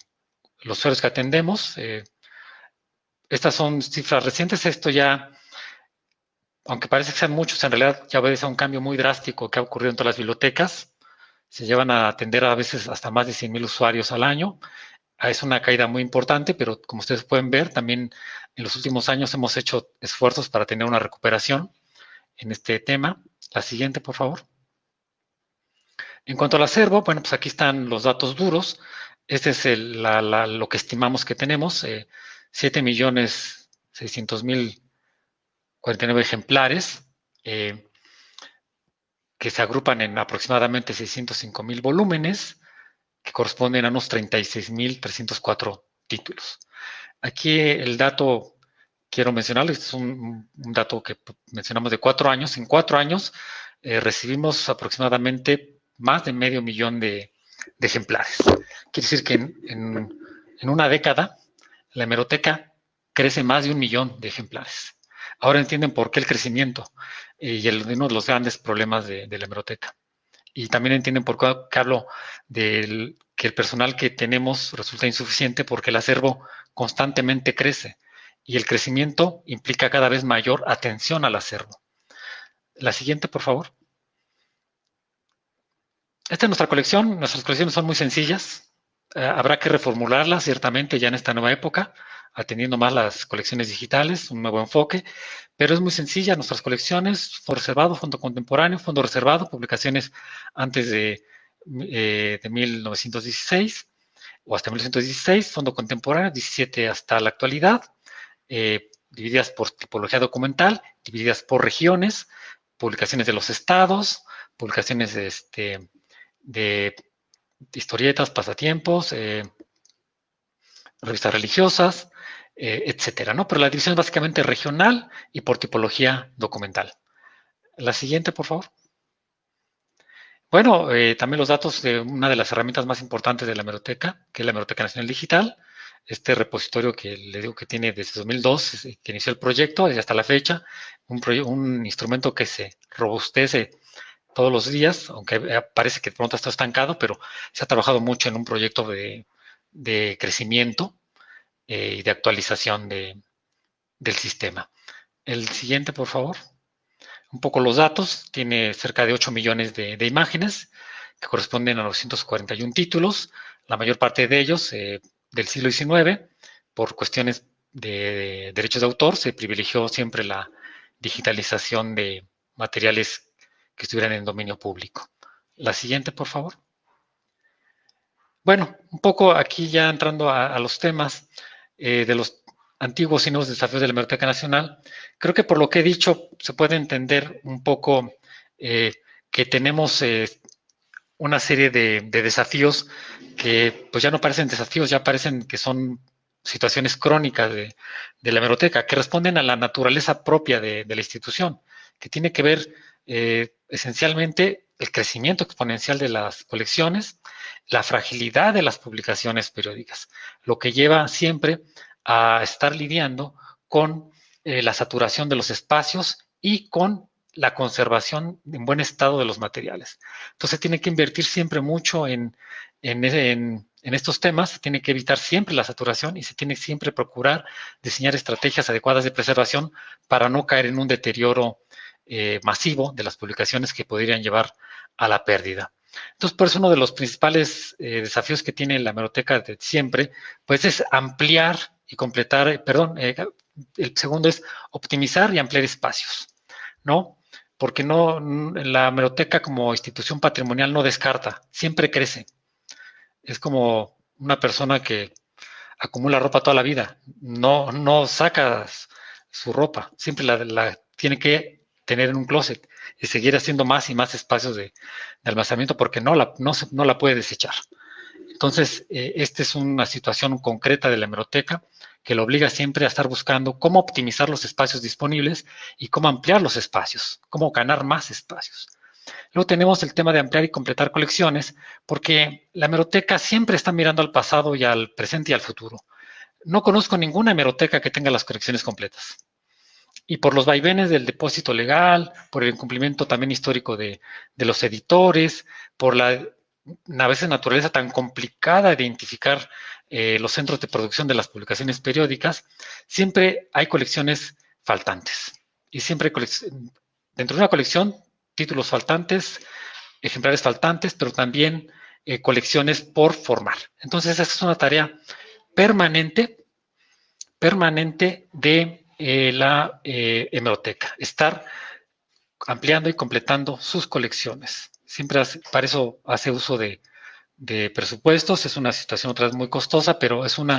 los usuarios que atendemos. Estas son cifras recientes. Esto ya, aunque parece que sean muchos, en realidad ya obedece a un cambio muy drástico que ha ocurrido en todas las bibliotecas. Se llevan a atender a veces hasta más de 100,000 usuarios al año. Es una caída muy importante, pero como ustedes pueden ver, también en los últimos años hemos hecho esfuerzos para tener una recuperación en este tema. La siguiente, por favor. En cuanto al acervo, bueno, pues aquí están los datos duros. Este es lo que estimamos que tenemos, 7,600,049 ejemplares, que se agrupan en aproximadamente 605,000 volúmenes, que corresponden a unos 36,304 títulos. Aquí el dato, quiero mencionarles, es un dato que mencionamos de 4 años. En 4 años recibimos aproximadamente más de 500,000 de ejemplares. Quiere decir que en una década la hemeroteca crece más de 1,000,000 de ejemplares. Ahora entienden por qué el crecimiento y uno de los grandes problemas de la hemeroteca. Y también entienden por qué hablo que el personal que tenemos resulta insuficiente, porque el acervo constantemente crece y el crecimiento implica cada vez mayor atención al acervo. La siguiente, por favor. Esta es nuestra colección. Nuestras colecciones son muy sencillas. Habrá que reformularlas ciertamente ya en esta nueva época, atendiendo más las colecciones digitales, un nuevo enfoque, pero es muy sencilla. Nuestras colecciones, fondo reservado, fondo contemporáneo, fondo reservado, publicaciones antes de 1916 o hasta 1916, fondo contemporáneo, 17 hasta la actualidad, divididas por tipología documental, divididas por regiones, publicaciones de los estados, publicaciones de historietas, pasatiempos, revistas religiosas, etcétera, ¿no? Pero la división es básicamente regional y por tipología documental. La siguiente, por favor. Bueno, también los datos de una de las herramientas más importantes de la hemeroteca, que es la Hemeroteca Nacional Digital, este repositorio que le digo que tiene desde 2002, que inició el proyecto, y hasta la fecha, un instrumento que se robustece todos los días, aunque parece que pronto está estancado, pero se ha trabajado mucho en un proyecto de crecimiento y de actualización del sistema. El siguiente, por favor. Un poco los datos, tiene cerca de 8 millones de imágenes que corresponden a 941 títulos, la mayor parte de ellos del siglo XIX. Por cuestiones de derechos de autor se privilegió siempre la digitalización de materiales que estuvieran en dominio público. La siguiente, por favor. Bueno, un poco aquí ya entrando a los temas de los antiguos y nuevos desafíos de la Hemeroteca Nacional, creo que por lo que he dicho se puede entender un poco que tenemos una serie de desafíos que pues ya no parecen desafíos, ya parecen que son situaciones crónicas de la hemeroteca, que responden a la naturaleza propia de la institución, que tiene que ver esencialmente el crecimiento exponencial de las colecciones, la fragilidad de las publicaciones periódicas, lo que lleva siempre a estar lidiando con la saturación de los espacios y con la conservación en buen estado de los materiales. Entonces tiene que invertir siempre mucho en estos temas, se tiene que evitar siempre la saturación y se tiene que siempre procurar diseñar estrategias adecuadas de preservación para no caer en un deterioro masivo de las publicaciones que podrían llevar a la pérdida. Entonces, por eso uno de los principales desafíos que tiene la hemeroteca de siempre, pues es ampliar y completar, el segundo es optimizar y ampliar espacios, ¿no? Porque la hemeroteca como institución patrimonial no descarta, siempre crece. Es como una persona que acumula ropa toda la vida, no saca su ropa, siempre la tiene que tener en un closet y seguir haciendo más y más espacios de almacenamiento porque no la puede desechar. Entonces, esta es una situación concreta de la hemeroteca que lo obliga siempre a estar buscando cómo optimizar los espacios disponibles y cómo ampliar los espacios, cómo ganar más espacios. Luego tenemos el tema de ampliar y completar colecciones, porque la hemeroteca siempre está mirando al pasado y al presente y al futuro. No conozco ninguna hemeroteca que tenga las colecciones completas. Y por los vaivenes del depósito legal, por el incumplimiento también histórico de los editores, por la a veces naturaleza tan complicada de identificar los centros de producción de las publicaciones periódicas, siempre hay colecciones faltantes. Y siempre dentro de una colección, títulos faltantes, ejemplares faltantes, pero también colecciones por formar. Entonces, esa es una tarea permanente de la hemeroteca, estar ampliando y completando sus colecciones. Siempre para eso hace uso de presupuestos, es una situación otra vez muy costosa, pero es un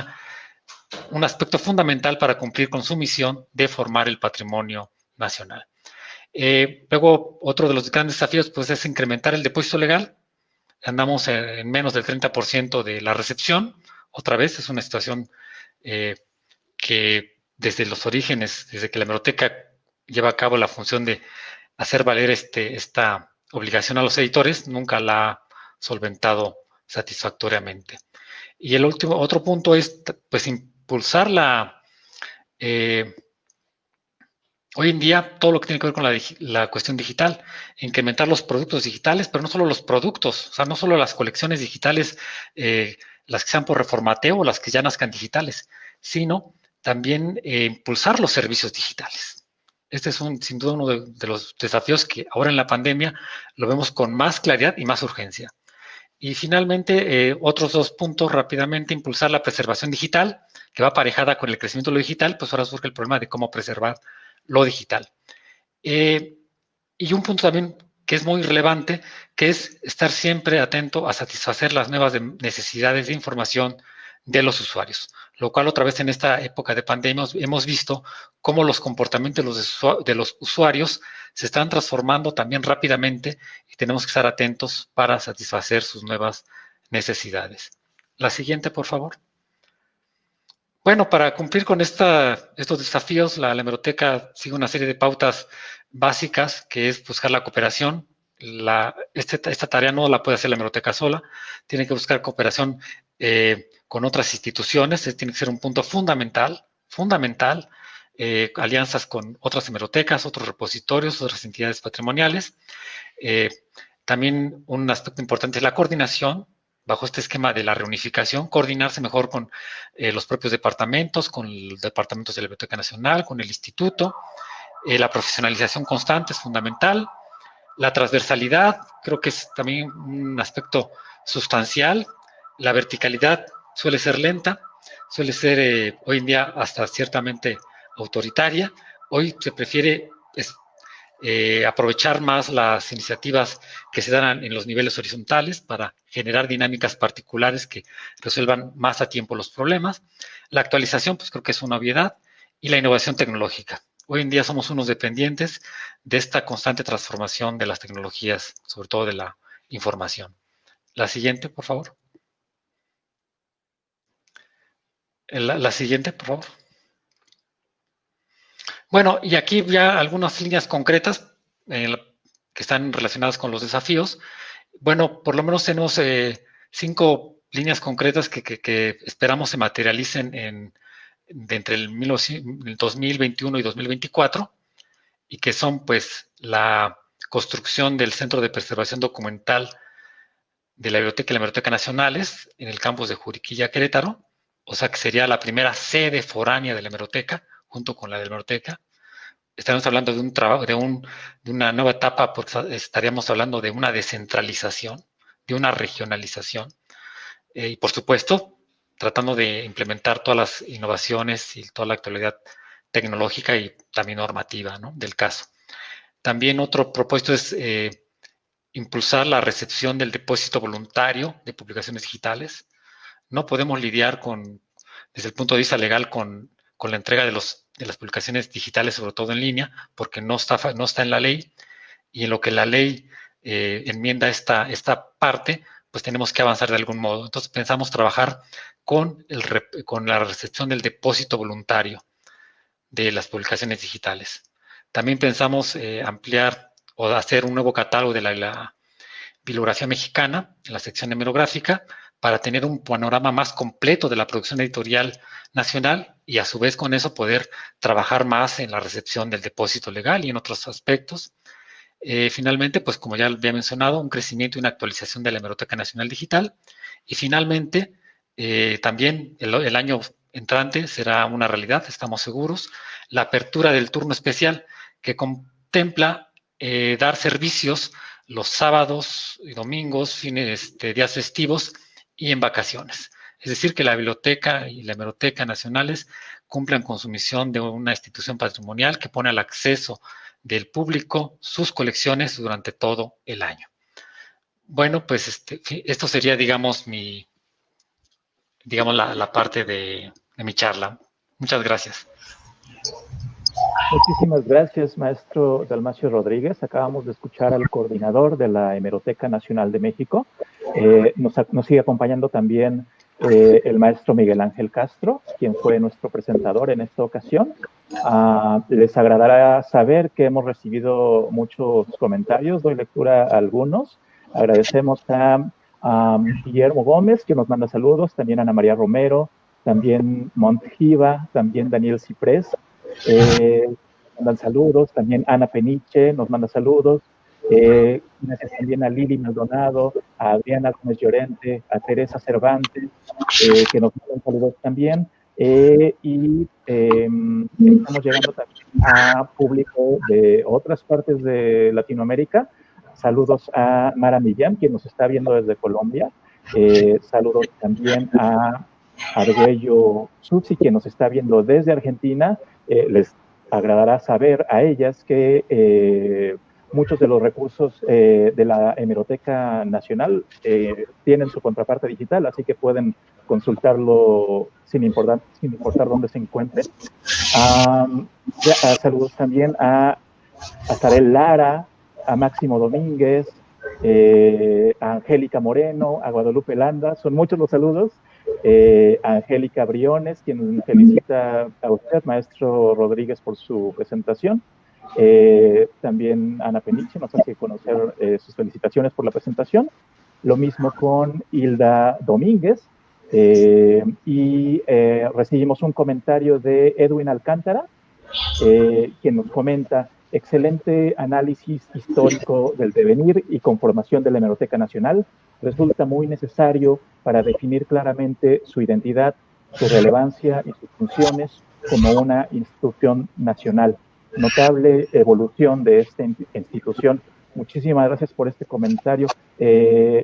aspecto fundamental para cumplir con su misión de formar el patrimonio nacional. Luego, otro de los grandes desafíos pues, es incrementar el depósito legal. Andamos en menos del 30% de la recepción. Otra vez, es una situación que desde los orígenes, desde que la hemeroteca lleva a cabo la función de hacer valer esta obligación a los editores, nunca la ha solventado satisfactoriamente. Y el otro punto es, pues, impulsar hoy en día todo lo que tiene que ver con la cuestión digital, incrementar los productos digitales, pero no solo los productos, o sea, no solo las colecciones digitales, las que sean por reformateo o las que ya nazcan digitales, sino también impulsar los servicios digitales. Este es sin duda uno de los desafíos que ahora en la pandemia lo vemos con más claridad y más urgencia. Y finalmente, otros 2 puntos rápidamente: impulsar la preservación digital, que va aparejada con el crecimiento de lo digital, pues ahora surge el problema de cómo preservar lo digital. Y un punto también que es muy relevante, que es estar siempre atento a satisfacer las nuevas necesidades de información de los usuarios, lo cual otra vez en esta época de pandemia hemos visto cómo los comportamientos de los usuarios se están transformando también rápidamente y tenemos que estar atentos para satisfacer sus nuevas necesidades. La siguiente, por favor. Bueno, para cumplir con estos desafíos, la hemeroteca sigue una serie de pautas básicas, que es buscar la cooperación. Esta tarea no la puede hacer la hemeroteca sola, tiene que buscar cooperación con otras instituciones, tiene que ser un punto fundamental, alianzas con otras hemerotecas, otros repositorios, otras entidades patrimoniales. También un aspecto importante es la coordinación, bajo este esquema de la reunificación, coordinarse mejor con los propios departamentos, con los departamentos de la Biblioteca Nacional, con el instituto. La profesionalización constante es fundamental. La transversalidad creo que es también un aspecto sustancial. La verticalidad suele ser lenta, suele ser hoy en día hasta ciertamente autoritaria. Hoy se prefiere aprovechar más las iniciativas que se dan en los niveles horizontales para generar dinámicas particulares que resuelvan más a tiempo los problemas. La actualización, pues creo que es una obviedad, y la innovación tecnológica. Hoy en día somos unos dependientes de esta constante transformación de las tecnologías, sobre todo de la información. La siguiente, por favor. La siguiente, por favor. Bueno, y aquí ya algunas líneas concretas que están relacionadas con los desafíos. Bueno, por lo menos tenemos 5 líneas concretas que esperamos se materialicen entre el 2021 y 2024, y que son pues la construcción del Centro de Preservación Documental de la Biblioteca y la Hemeroteca Nacionales en el campus de Juriquilla, Querétaro, o sea que sería la primera sede foránea de la hemeroteca, junto con la de la hemeroteca. Estaremos hablando de un trabajo, de una nueva etapa, porque estaríamos hablando de una descentralización, de una regionalización, y por supuesto, tratando de implementar todas las innovaciones y toda la actualidad tecnológica y también normativa, ¿no?, del caso. También otro propósito es impulsar la recepción del depósito voluntario de publicaciones digitales. No podemos lidiar desde el punto de vista legal con la entrega de las publicaciones digitales, sobre todo en línea, porque no está en la ley, y en lo que la ley enmienda esta parte, pues tenemos que avanzar de algún modo. Entonces pensamos trabajar con la recepción del depósito voluntario de las publicaciones digitales. También pensamos ampliar o hacer un nuevo catálogo de la bibliografía mexicana, en la sección hemerográfica, para tener un panorama más completo de la producción editorial nacional y a su vez con eso poder trabajar más en la recepción del depósito legal y en otros aspectos. Finalmente, pues como ya había mencionado, un crecimiento y una actualización de la Hemeroteca Nacional Digital. Y finalmente, también el año entrante será una realidad, estamos seguros, la apertura del turno especial, que contempla dar servicios los sábados y domingos, días festivos y en vacaciones. Es decir, que la biblioteca y la hemeroteca nacionales cumplan con su misión de una institución patrimonial que pone al acceso del público sus colecciones durante todo el año. Bueno, pues esto sería, digamos, la parte de mi charla. Muchas gracias. Muchísimas gracias, maestro Dalmacio Rodríguez. Acabamos de escuchar al coordinador de la Hemeroteca Nacional de México. Nos sigue acompañando también el maestro Miguel Ángel Castro, quien fue nuestro presentador en esta ocasión. Les agradará saber que hemos recibido muchos comentarios, doy lectura a algunos. Agradecemos a Guillermo Gómez, que nos manda saludos, también a Ana María Romero, también Montjiva, también Daniel Ciprés. Mandan saludos, también Ana Peniche nos manda saludos, gracias también a Lili Maldonado, a Adriana Gómez Llorente, a Teresa Cervantes, que nos mandan saludos también, y estamos llegando también a público de otras partes de Latinoamérica. Saludos a Mara Millán, quien nos está viendo desde Colombia. Saludos también a Arguello Sutsi, quien nos está viendo desde Argentina. Les agradará saber a ellas que muchos de los recursos de la Hemeroteca Nacional tienen su contraparte digital, así que pueden consultarlo sin importar dónde se encuentren. Saludos también a Sarel Lara, a Máximo Domínguez, a Angélica Moreno, a Guadalupe Landa, son muchos los saludos. A Angélica Briones, quien felicita a usted, maestro Rodríguez, por su presentación. También Ana Peniche nos hace conocer sus felicitaciones por la presentación. Lo mismo con Hilda Domínguez. Recibimos un comentario de Edwin Alcántara, quien nos comenta: excelente análisis histórico del devenir y conformación de la Hemeroteca Nacional. Resulta muy necesario para definir claramente su identidad, su relevancia y sus funciones como una institución nacional. Notable evolución de esta institución. Muchísimas gracias por este comentario.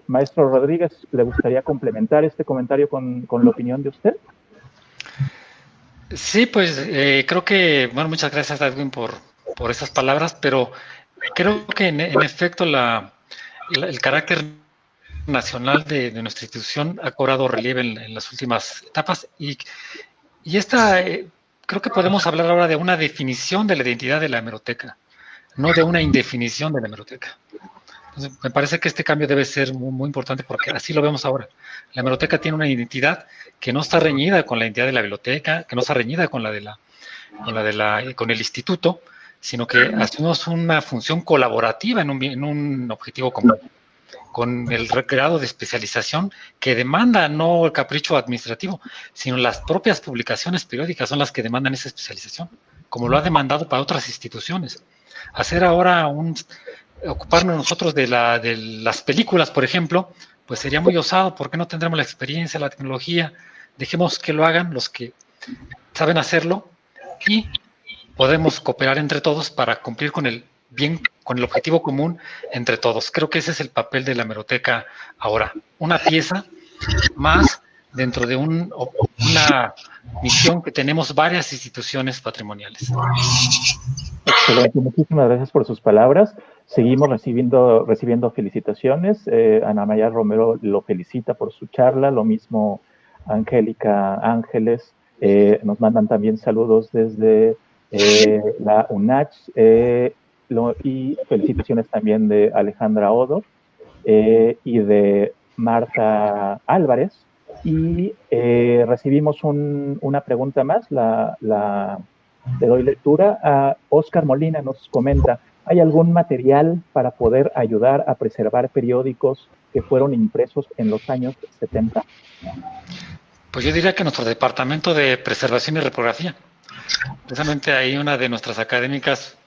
Maestro Rodríguez, ¿le gustaría complementar este comentario con la opinión de usted? Sí, pues creo que, bueno, muchas gracias, Edwin, por esas palabras, pero creo que en efecto el carácter nacional de nuestra institución ha cobrado relieve en las últimas etapas y creo que podemos hablar ahora de una definición de la identidad de la hemeroteca, no de una indefinición de la hemeroteca. Entonces, me parece que este cambio debe ser muy, muy importante porque así lo vemos ahora. La hemeroteca tiene una identidad que no está reñida con la identidad de la biblioteca, que no está reñida con con el instituto, sino que hacemos una función colaborativa en un objetivo común, con el grado de especialización que demanda no el capricho administrativo, sino las propias publicaciones periódicas son las que demandan esa especialización, como lo ha demandado para otras instituciones. Hacer ahora ocuparnos nosotros de las películas, por ejemplo, pues sería muy osado, porque no tendremos la experiencia, la tecnología. Dejemos que lo hagan los que saben hacerlo y podemos cooperar entre todos para cumplir con el objetivo común entre todos. Creo que ese es el papel de la hemeroteca ahora, una pieza más dentro de una misión que tenemos varias instituciones patrimoniales. Excelente, muchísimas gracias por sus palabras. Seguimos recibiendo felicitaciones. Ana Maya Romero lo felicita por su charla, lo mismo Angélica Ángeles. Nos mandan también saludos desde la UNACH y felicitaciones también de Alejandra Odo y de Marta Álvarez. Y recibimos una pregunta más, le doy lectura. A Oscar Molina nos comenta: ¿hay algún material para poder ayudar a preservar periódicos que fueron impresos en los años 70? Pues yo diría que nuestro departamento de preservación y reprografía, precisamente ahí una de nuestras académicas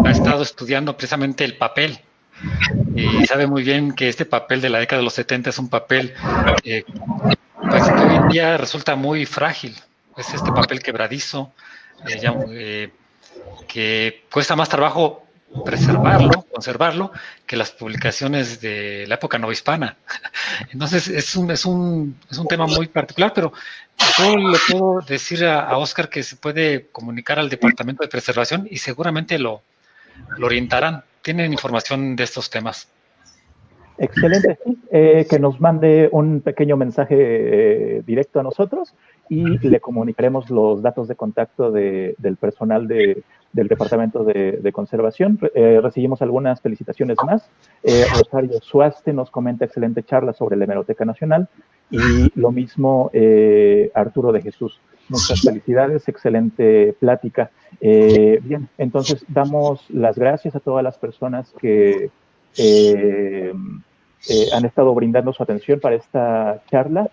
ha estado estudiando precisamente el papel y sabe muy bien que este papel de la década de los 70 es un papel pues que hoy en día resulta muy frágil. Es este papel quebradizo, que cuesta más trabajo conservarlo, que las publicaciones de la época novohispana. Entonces es un tema muy particular, pero yo le puedo decir a Oscar que se puede comunicar al Departamento de Preservación y seguramente lo orientarán. Tienen información de estos temas. Excelente. Que nos mande un pequeño mensaje directo a nosotros y le comunicaremos los datos de contacto del personal del Departamento de Conservación. Recibimos algunas felicitaciones más. Rosario Suaste nos comenta: excelente charla sobre la Hemeroteca Nacional. Y lo mismo Arturo de Jesús. Muchas felicidades, excelente plática. Bien, entonces damos las gracias a todas las personas que han estado brindando su atención para esta charla.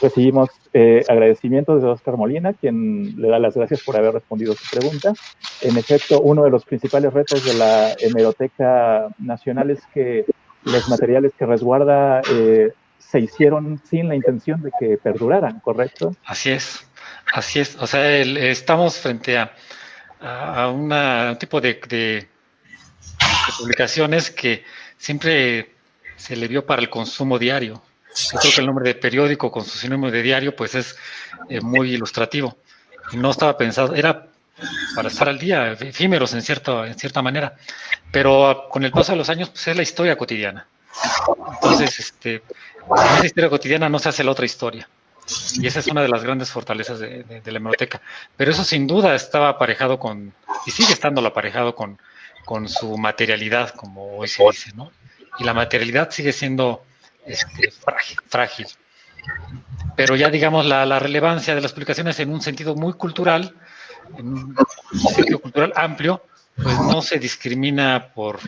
Recibimos agradecimientos de Oscar Molina, quien le da las gracias por haber respondido su pregunta. En efecto, uno de los principales retos de la Hemeroteca Nacional es que los materiales que resguarda se hicieron sin la intención de que perduraran, ¿correcto? Así es. O sea, estamos frente a un tipo de publicaciones que siempre se le vio para el consumo diario. Yo creo que el nombre de periódico con su sinónimo de diario pues es muy ilustrativo. Y no estaba pensado, era para estar al día, efímeros en cierta manera. Pero con el paso de los años pues es la historia cotidiana. Entonces, en esa historia cotidiana no se hace la otra historia. Y esa es una de las grandes fortalezas de la hemeroteca. Pero eso sin duda estaba aparejado con, y sigue estando aparejado con su materialidad, como hoy se dice, ¿no? Y la materialidad sigue siendo frágil. Pero ya digamos la relevancia de las publicaciones en un sentido muy cultural, en un sentido cultural amplio, pues no se discrimina por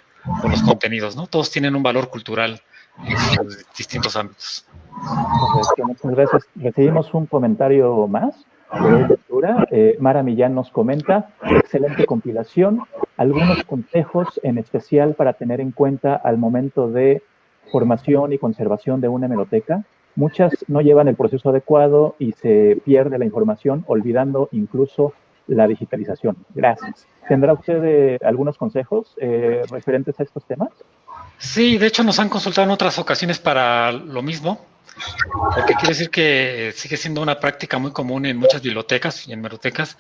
los contenidos, ¿no? Todos tienen un valor cultural en sus distintos ámbitos. Correcto, muchas gracias. Recibimos un comentario más de lectura. Mara Millán nos comenta: excelente compilación, algunos consejos en especial para tener en cuenta al momento de formación y conservación de una hemeroteca. Muchas no llevan el proceso adecuado y se pierde la información, olvidando incluso la digitalización. Gracias. ¿Tendrá usted algunos consejos referentes a estos temas? Sí, de hecho nos han consultado en otras ocasiones para lo mismo, porque quiere decir que sigue siendo una práctica muy común en muchas bibliotecas y en hemerotecas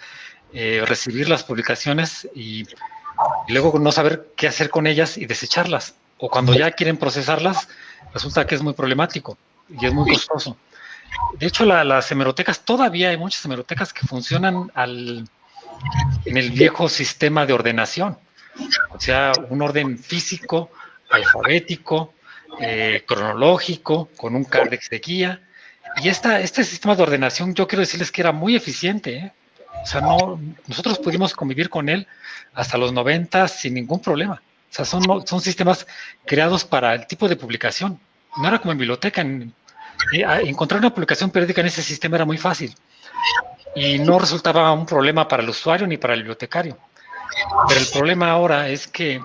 recibir las publicaciones y luego no saber qué hacer con ellas y desecharlas. O cuando ya quieren procesarlas, resulta que es muy problemático y es muy costoso. De hecho, las hemerotecas, todavía hay muchas hemerotecas que funcionan en el viejo sistema de ordenación. O sea, un orden físico, alfabético, cronológico, con un cárdex de guía. Y este sistema de ordenación, yo quiero decirles que era muy eficiente, ¿eh? O sea, nosotros pudimos convivir con él hasta los 90 sin ningún problema. O sea, son sistemas creados para el tipo de publicación. No era como en biblioteca. Encontrar una publicación periódica en ese sistema era muy fácil. Y no resultaba un problema para el usuario ni para el bibliotecario. Pero el problema ahora es que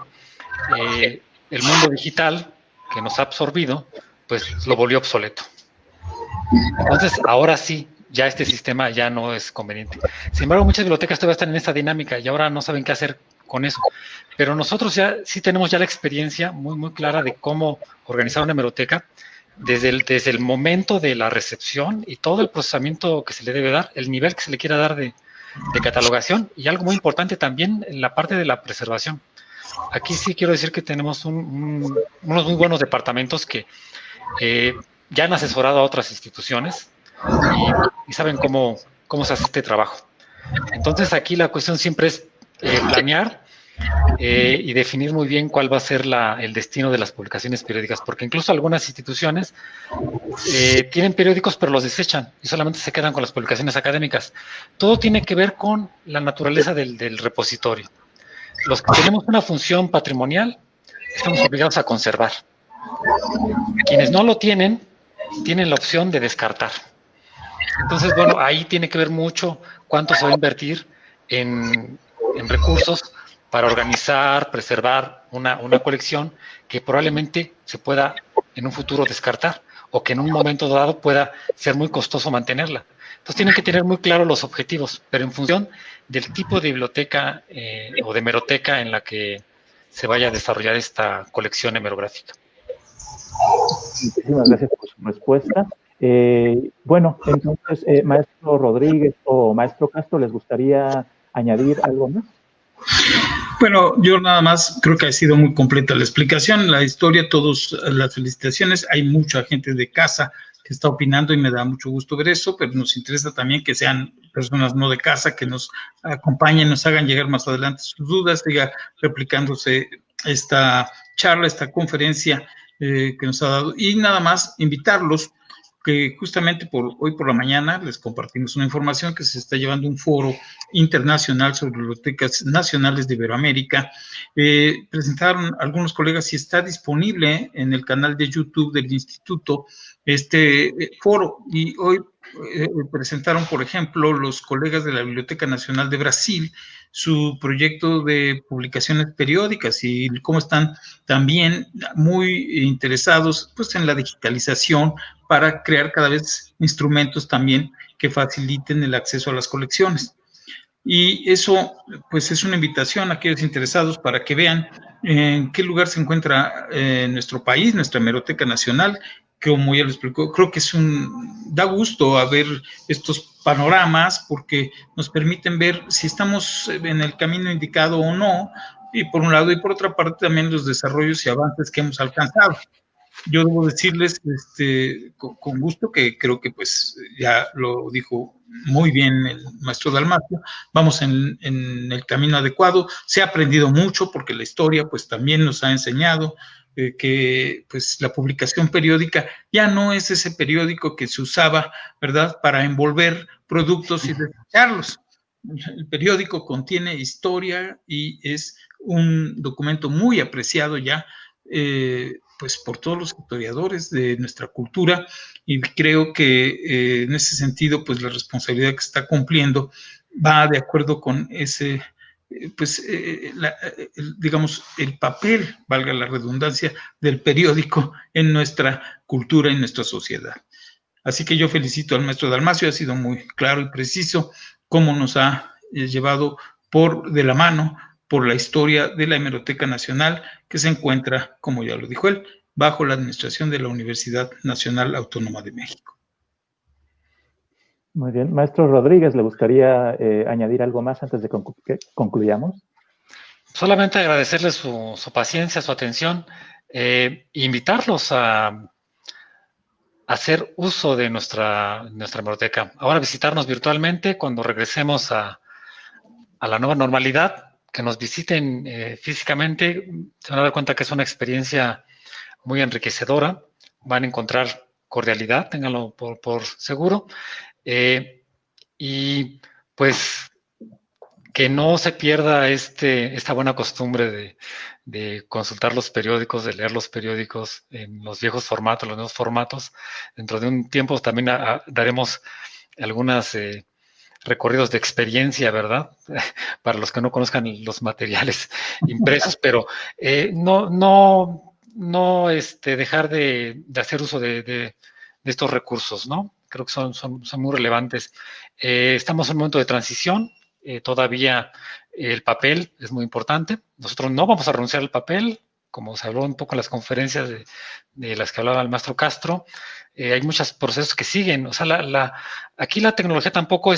el mundo digital que nos ha absorbido, pues lo volvió obsoleto. Entonces, ahora sí, ya este sistema ya no es conveniente. Sin embargo, muchas bibliotecas todavía están en esta dinámica y ahora no saben qué hacer con eso. Pero nosotros ya sí tenemos ya la experiencia muy, muy clara de cómo organizar una hemeroteca desde el momento de la recepción y todo el procesamiento que se le debe dar, el nivel que se le quiera dar de catalogación y algo muy importante también en la parte de la preservación. Aquí sí quiero decir que tenemos unos muy buenos departamentos que ya han asesorado a otras instituciones y saben cómo se hace este trabajo. Entonces aquí la cuestión siempre es planear y definir muy bien cuál va a ser el destino de las publicaciones periódicas, porque incluso algunas instituciones tienen periódicos pero los desechan y solamente se quedan con las publicaciones académicas. Todo tiene que ver con la naturaleza del repositorio. Los que tenemos una función patrimonial estamos obligados a conservar. Quienes no lo tienen la opción de descartar. Entonces, bueno, ahí tiene que ver mucho cuánto se va a invertir en recursos para organizar, preservar una colección que probablemente se pueda en un futuro descartar o que en un momento dado pueda ser muy costoso mantenerla. Entonces tienen que tener muy claros los objetivos, pero en función del tipo de biblioteca o de hemeroteca en la que se vaya a desarrollar esta colección hemerográfica. Muchísimas gracias por su respuesta. Bueno, entonces, maestro Rodríguez o maestro Castro, ¿les gustaría añadir algo más? Bueno, yo nada más creo que ha sido muy completa la explicación, la historia, todas las felicitaciones. Hay mucha gente de casa que está opinando y me da mucho gusto ver eso, pero nos interesa también que sean personas no de casa, que nos acompañen, nos hagan llegar más adelante sus dudas, siga replicándose esta charla, esta conferencia que nos ha dado. Y nada más invitarlos que justamente hoy por la mañana les compartimos una información que se está llevando un foro internacional sobre bibliotecas nacionales de Iberoamérica. Presentaron algunos colegas y está disponible en el canal de YouTube del Instituto este foro. Y hoy presentaron, por ejemplo, los colegas de la Biblioteca Nacional de Brasil su proyecto de publicaciones periódicas y cómo están también muy interesados pues en la digitalización para crear cada vez instrumentos también que faciliten el acceso a las colecciones. Y eso, pues, es una invitación a aquellos interesados para que vean en qué lugar se encuentra nuestro país, nuestra Hemeroteca Nacional, que como ya lo explicó, creo que da gusto a ver estos panoramas porque nos permiten ver si estamos en el camino indicado o no, y por un lado, y por otra parte también los desarrollos y avances que hemos alcanzado. Yo debo decirles con gusto que creo que pues ya lo dijo muy bien el maestro Dalmacio, vamos en el camino adecuado, se ha aprendido mucho porque la historia pues también nos ha enseñado que pues la publicación periódica ya no es ese periódico que se usaba, ¿verdad?, para envolver productos y desecharlos. El periódico contiene historia y es un documento muy apreciado ya, pues por todos los historiadores de nuestra cultura, y creo que en ese sentido, pues la responsabilidad que está cumpliendo va de acuerdo con ese, digamos, el papel, valga la redundancia, del periódico en nuestra cultura, en nuestra sociedad. Así que yo felicito al maestro Dalmacio, ha sido muy claro y preciso cómo nos ha llevado de la mano por la historia de la Hemeroteca Nacional, que se encuentra, como ya lo dijo él, bajo la administración de la Universidad Nacional Autónoma de México. Muy bien. Maestro Rodríguez, ¿le gustaría añadir algo más antes de que concluyamos? Solamente agradecerles su paciencia, su atención, invitarlos a hacer uso de nuestra hemeroteca. Ahora visitarnos virtualmente cuando regresemos a la nueva normalidad, que nos visiten físicamente, se van a dar cuenta que es una experiencia muy enriquecedora, van a encontrar cordialidad, ténganlo por seguro, y pues que no se pierda esta buena costumbre de consultar los periódicos, de leer los periódicos en los viejos formatos, los nuevos formatos. Dentro de un tiempo también daremos algunos recorridos de experiencia, ¿verdad? Para los que no conozcan los materiales impresos, pero no dejar de hacer uso de estos recursos, ¿no? Creo que son muy relevantes. Estamos en un momento de transición. Todavía el papel es muy importante. Nosotros no vamos a renunciar al papel, como se habló un poco en las conferencias de las que hablaba el maestro Castro. Hay muchos procesos que siguen. O sea, aquí la tecnología tampoco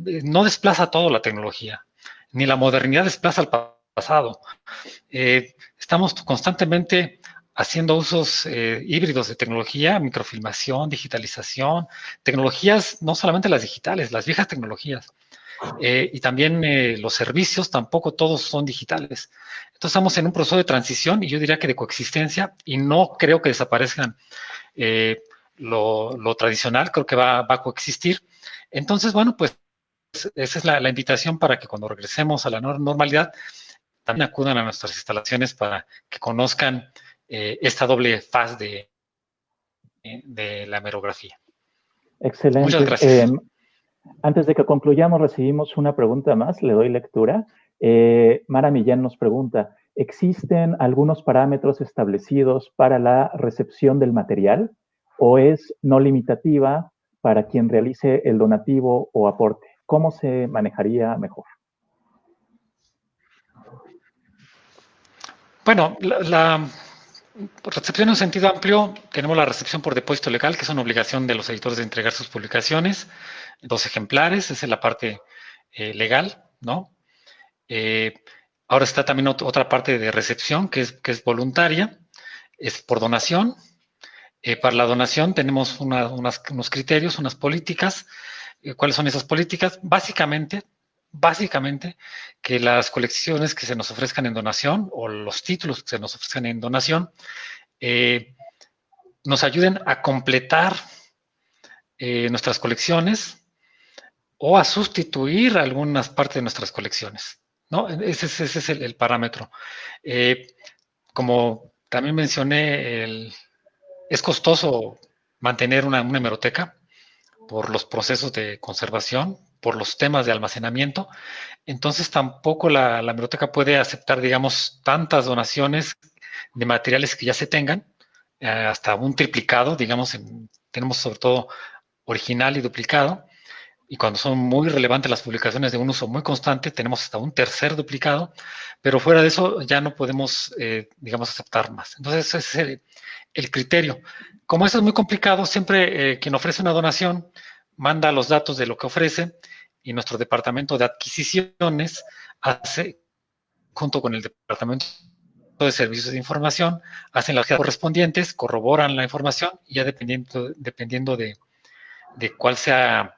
no desplaza todo la tecnología, ni la modernidad desplaza al pasado. Estamos constantemente haciendo usos híbridos de tecnología, microfilmación, digitalización, tecnologías, no solamente las digitales, las viejas tecnologías. Y también los servicios tampoco todos son digitales. Entonces estamos en un proceso de transición y yo diría que de coexistencia, y no creo que desaparezcan lo tradicional, creo que va a coexistir. Entonces, bueno, pues esa es la invitación para que cuando regresemos a la normalidad también acudan a nuestras instalaciones para que conozcan esta doble faz de la hemerografía. Excelente. Muchas gracias. Antes de que concluyamos, recibimos una pregunta más, le doy lectura. Mara Millán nos pregunta, ¿existen algunos parámetros establecidos para la recepción del material o es no limitativa para quien realice el donativo o aporte? ¿Cómo se manejaría mejor? Bueno, la recepción en un sentido amplio, tenemos la recepción por depósito legal, que es una obligación de los editores de entregar sus publicaciones, 2 ejemplares, esa es la parte legal, ¿no? Ahora está también otra parte de recepción, que es voluntaria, es por donación. Para la donación tenemos unos criterios, unas políticas. ¿Cuáles son esas políticas? Básicamente, que las colecciones que se nos ofrezcan en donación o los títulos que se nos ofrezcan en donación nos ayuden a completar nuestras colecciones o a sustituir algunas partes de nuestras colecciones, ¿no? Ese es el parámetro. Como también mencioné, es costoso mantener una hemeroteca por los procesos de conservación, por los temas de almacenamiento. Entonces tampoco la hemeroteca puede aceptar, digamos, tantas donaciones de materiales que ya se tengan, hasta un triplicado, digamos, tenemos sobre todo original y duplicado. y cuando son muy relevantes las publicaciones de un uso muy constante, tenemos hasta un tercer duplicado, pero fuera de eso ya no podemos, digamos, aceptar más. Entonces, ese es el criterio. Como eso es muy complicado, siempre quien ofrece una donación manda los datos de lo que ofrece y nuestro departamento de adquisiciones hace, junto con el departamento de servicios de información, hacen las correspondientes, corroboran la información y ya dependiendo de cuál sea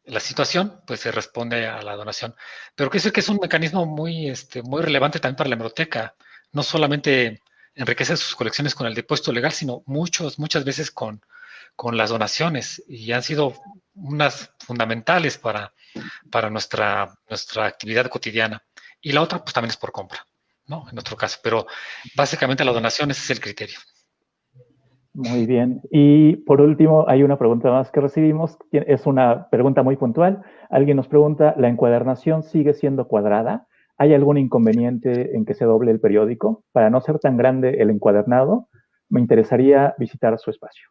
la situación, pues se responde a la donación. Pero quiero decir que es un mecanismo muy relevante también para la hemeroteca. No solamente enriquece sus colecciones con el depósito legal, sino muchas veces con las donaciones, y han sido unas fundamentales para nuestra actividad cotidiana. Y la otra, pues también es por compra, ¿no? En nuestro caso. Pero básicamente la donación, ese es el criterio. Muy bien. Y por último, hay una pregunta más que recibimos. Es una pregunta muy puntual. Alguien nos pregunta, ¿la encuadernación sigue siendo cuadrada? ¿Hay algún inconveniente en que se doble el periódico? Para no ser tan grande el encuadernado, me interesaría visitar su espacio.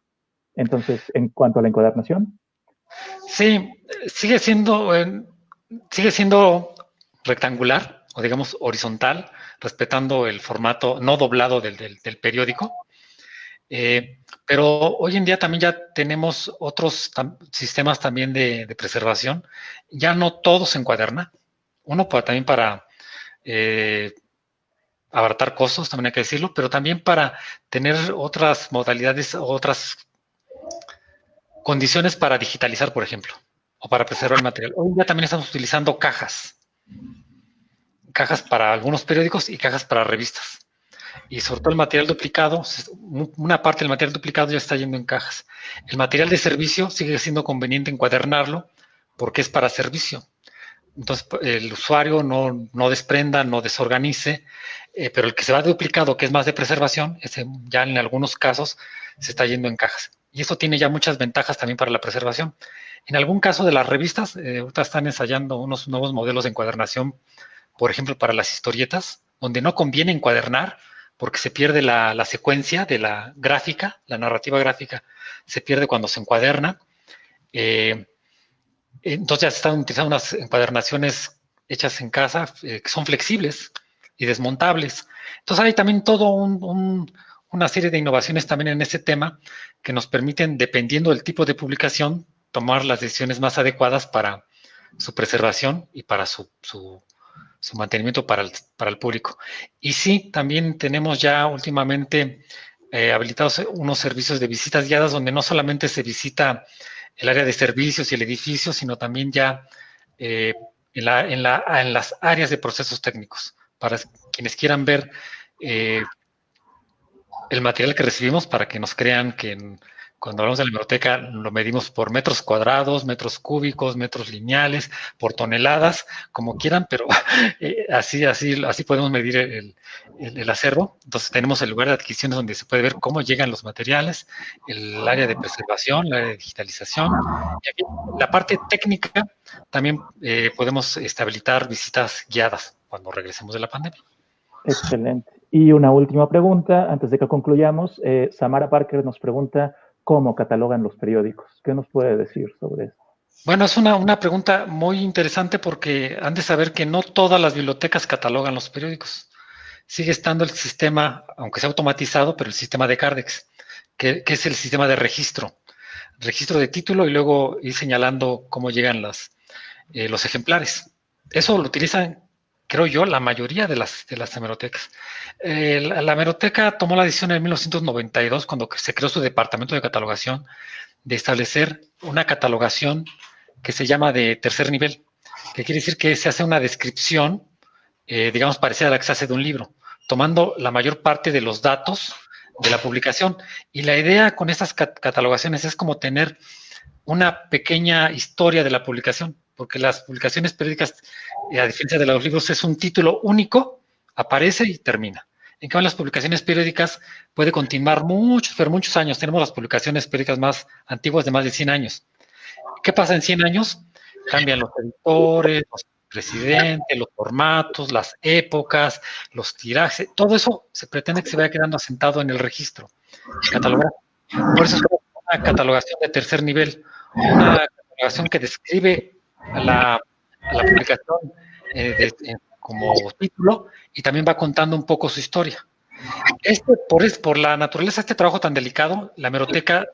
Entonces, en cuanto a la encuadernación. Sí, sigue siendo rectangular, o digamos horizontal, respetando el formato no doblado del periódico. Pero hoy en día también ya tenemos otros sistemas también de preservación. Ya no todo se encuaderna. Uno también para abaratar costos, también hay que decirlo, pero también para tener otras modalidades, otras condiciones para digitalizar, por ejemplo, o para preservar el material. Hoy en día también estamos utilizando cajas para algunos periódicos y cajas para revistas. Y sobre todo el material duplicado, una parte del material duplicado ya está yendo en cajas. El material de servicio sigue siendo conveniente encuadernarlo porque es para servicio. Entonces el usuario no desprenda, no desorganice, pero el que se va duplicado, que es más de preservación, ese ya en algunos casos se está yendo en cajas. Y eso tiene ya muchas ventajas también para la preservación. En algún caso de las revistas, ahorita están ensayando unos nuevos modelos de encuadernación, por ejemplo, para las historietas, donde no conviene encuadernar, porque se pierde la secuencia de la gráfica, la narrativa gráfica, se pierde cuando se encuaderna. Entonces ya se están utilizando unas encuadernaciones hechas en casa que son flexibles y desmontables. Entonces hay también todo una serie de innovaciones también en este tema que nos permiten, dependiendo del tipo de publicación, tomar las decisiones más adecuadas para su preservación y para su mantenimiento para el público. Y sí, también tenemos ya últimamente habilitados unos servicios de visitas guiadas donde no solamente se visita el área de servicios y el edificio, sino también ya en las áreas de procesos técnicos, para quienes quieran ver el material que recibimos, para que nos crean que cuando hablamos de la hemeroteca lo medimos por metros cuadrados, metros cúbicos, metros lineales, por toneladas, como quieran, pero así podemos medir el acervo. Entonces tenemos el lugar de adquisiciones donde se puede ver cómo llegan los materiales, el área de preservación, el área de digitalización. Y aquí, la parte técnica, también podemos habilitar visitas guiadas cuando regresemos de la pandemia. Excelente. Y una última pregunta, antes de que concluyamos. Samara Parker nos pregunta, ¿cómo catalogan los periódicos? ¿Qué nos puede decir sobre eso? Bueno, es una pregunta muy interesante porque han de saber que no todas las bibliotecas catalogan los periódicos. Sigue estando el sistema, aunque sea automatizado, pero el sistema de Cardex, que es el sistema de registro de título y luego ir señalando cómo llegan los ejemplares. Eso lo utilizan, creo yo, la mayoría de las hemerotecas. La hemeroteca tomó la decisión en 1992, cuando se creó su departamento de catalogación, de establecer una catalogación que se llama de tercer nivel, que quiere decir que se hace una descripción, digamos, parecida a la que se hace de un libro, tomando la mayor parte de los datos de la publicación. Y la idea con estas catalogaciones es como tener una pequeña historia de la publicación, porque las publicaciones periódicas, a diferencia de los libros, es un título único, aparece y termina. En cambio, las publicaciones periódicas puede continuar muchos años. Tenemos las publicaciones periódicas más antiguas de más de 100 años. ¿Qué pasa en 100 años? Cambian los editores, los presidentes, los formatos, las épocas, los tirajes. Todo eso se pretende que se vaya quedando asentado en el registro catalogado. Por eso es una catalogación de tercer nivel, una catalogación que describe a la publicación como título, y también va contando un poco su historia. Por la naturaleza de este trabajo tan delicado, la hemeroteca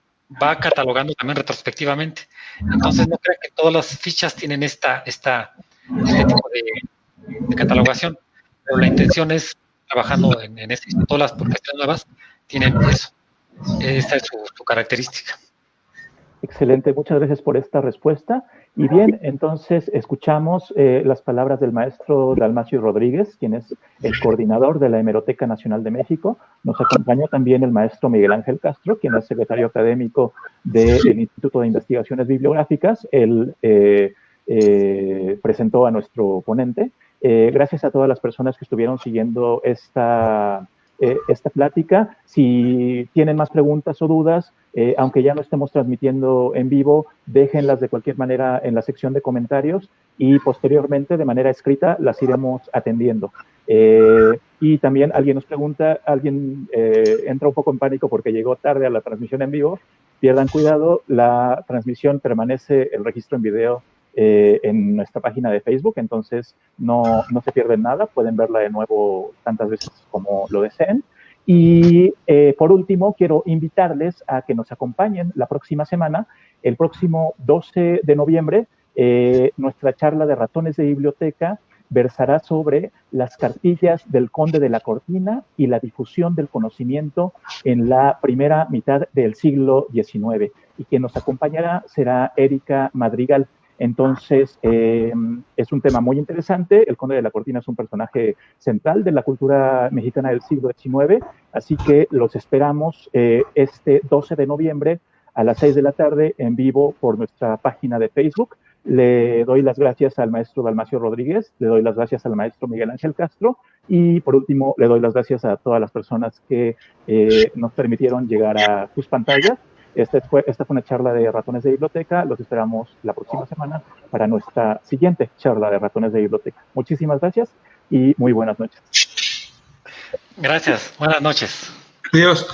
va catalogando también retrospectivamente. Entonces, no creo que todas las fichas tienen este tipo de catalogación, pero la intención es, trabajando en todas las publicaciones nuevas, tienen eso. Esta es su característica. Excelente, muchas gracias por esta respuesta. Y bien, entonces escuchamos las palabras del maestro Dalmacio Rodríguez, quien es el coordinador de la Hemeroteca Nacional de México. Nos acompañó también el maestro Miguel Ángel Castro, quien es secretario académico del Instituto de Investigaciones Bibliográficas. Él presentó a nuestro ponente. Gracias a todas las personas que estuvieron siguiendo esta plática. Si tienen más preguntas o dudas, aunque ya no estemos transmitiendo en vivo, déjenlas de cualquier manera en la sección de comentarios y posteriormente, de manera escrita, las iremos atendiendo. Y también alguien nos pregunta, alguien entra un poco en pánico porque llegó tarde a la transmisión en vivo. Pierdan cuidado, la transmisión permanece, el registro en video en nuestra página de Facebook, entonces no se pierden nada, pueden verla de nuevo tantas veces como lo deseen. Y por último, quiero invitarles a que nos acompañen la próxima semana, el próximo 12 de noviembre, nuestra charla de ratones de biblioteca versará sobre las cartillas del Conde de la Cortina y la difusión del conocimiento en la primera mitad del siglo XIX. Y quien nos acompañará será Erika Madrigal. Entonces, es un tema muy interesante. El Conde de la Cortina es un personaje central de la cultura mexicana del siglo XIX, así que los esperamos este 12 de noviembre a las 6 de la tarde en vivo por nuestra página de Facebook. Le doy las gracias al maestro Dalmacio Rodríguez, le doy las gracias al maestro Miguel Ángel Castro y por último le doy las gracias a todas las personas que nos permitieron llegar a sus pantallas. Esta fue una charla de ratones de biblioteca. Los esperamos la próxima semana para nuestra siguiente charla de ratones de biblioteca. Muchísimas gracias y muy buenas noches. Gracias. Buenas noches. Adiós.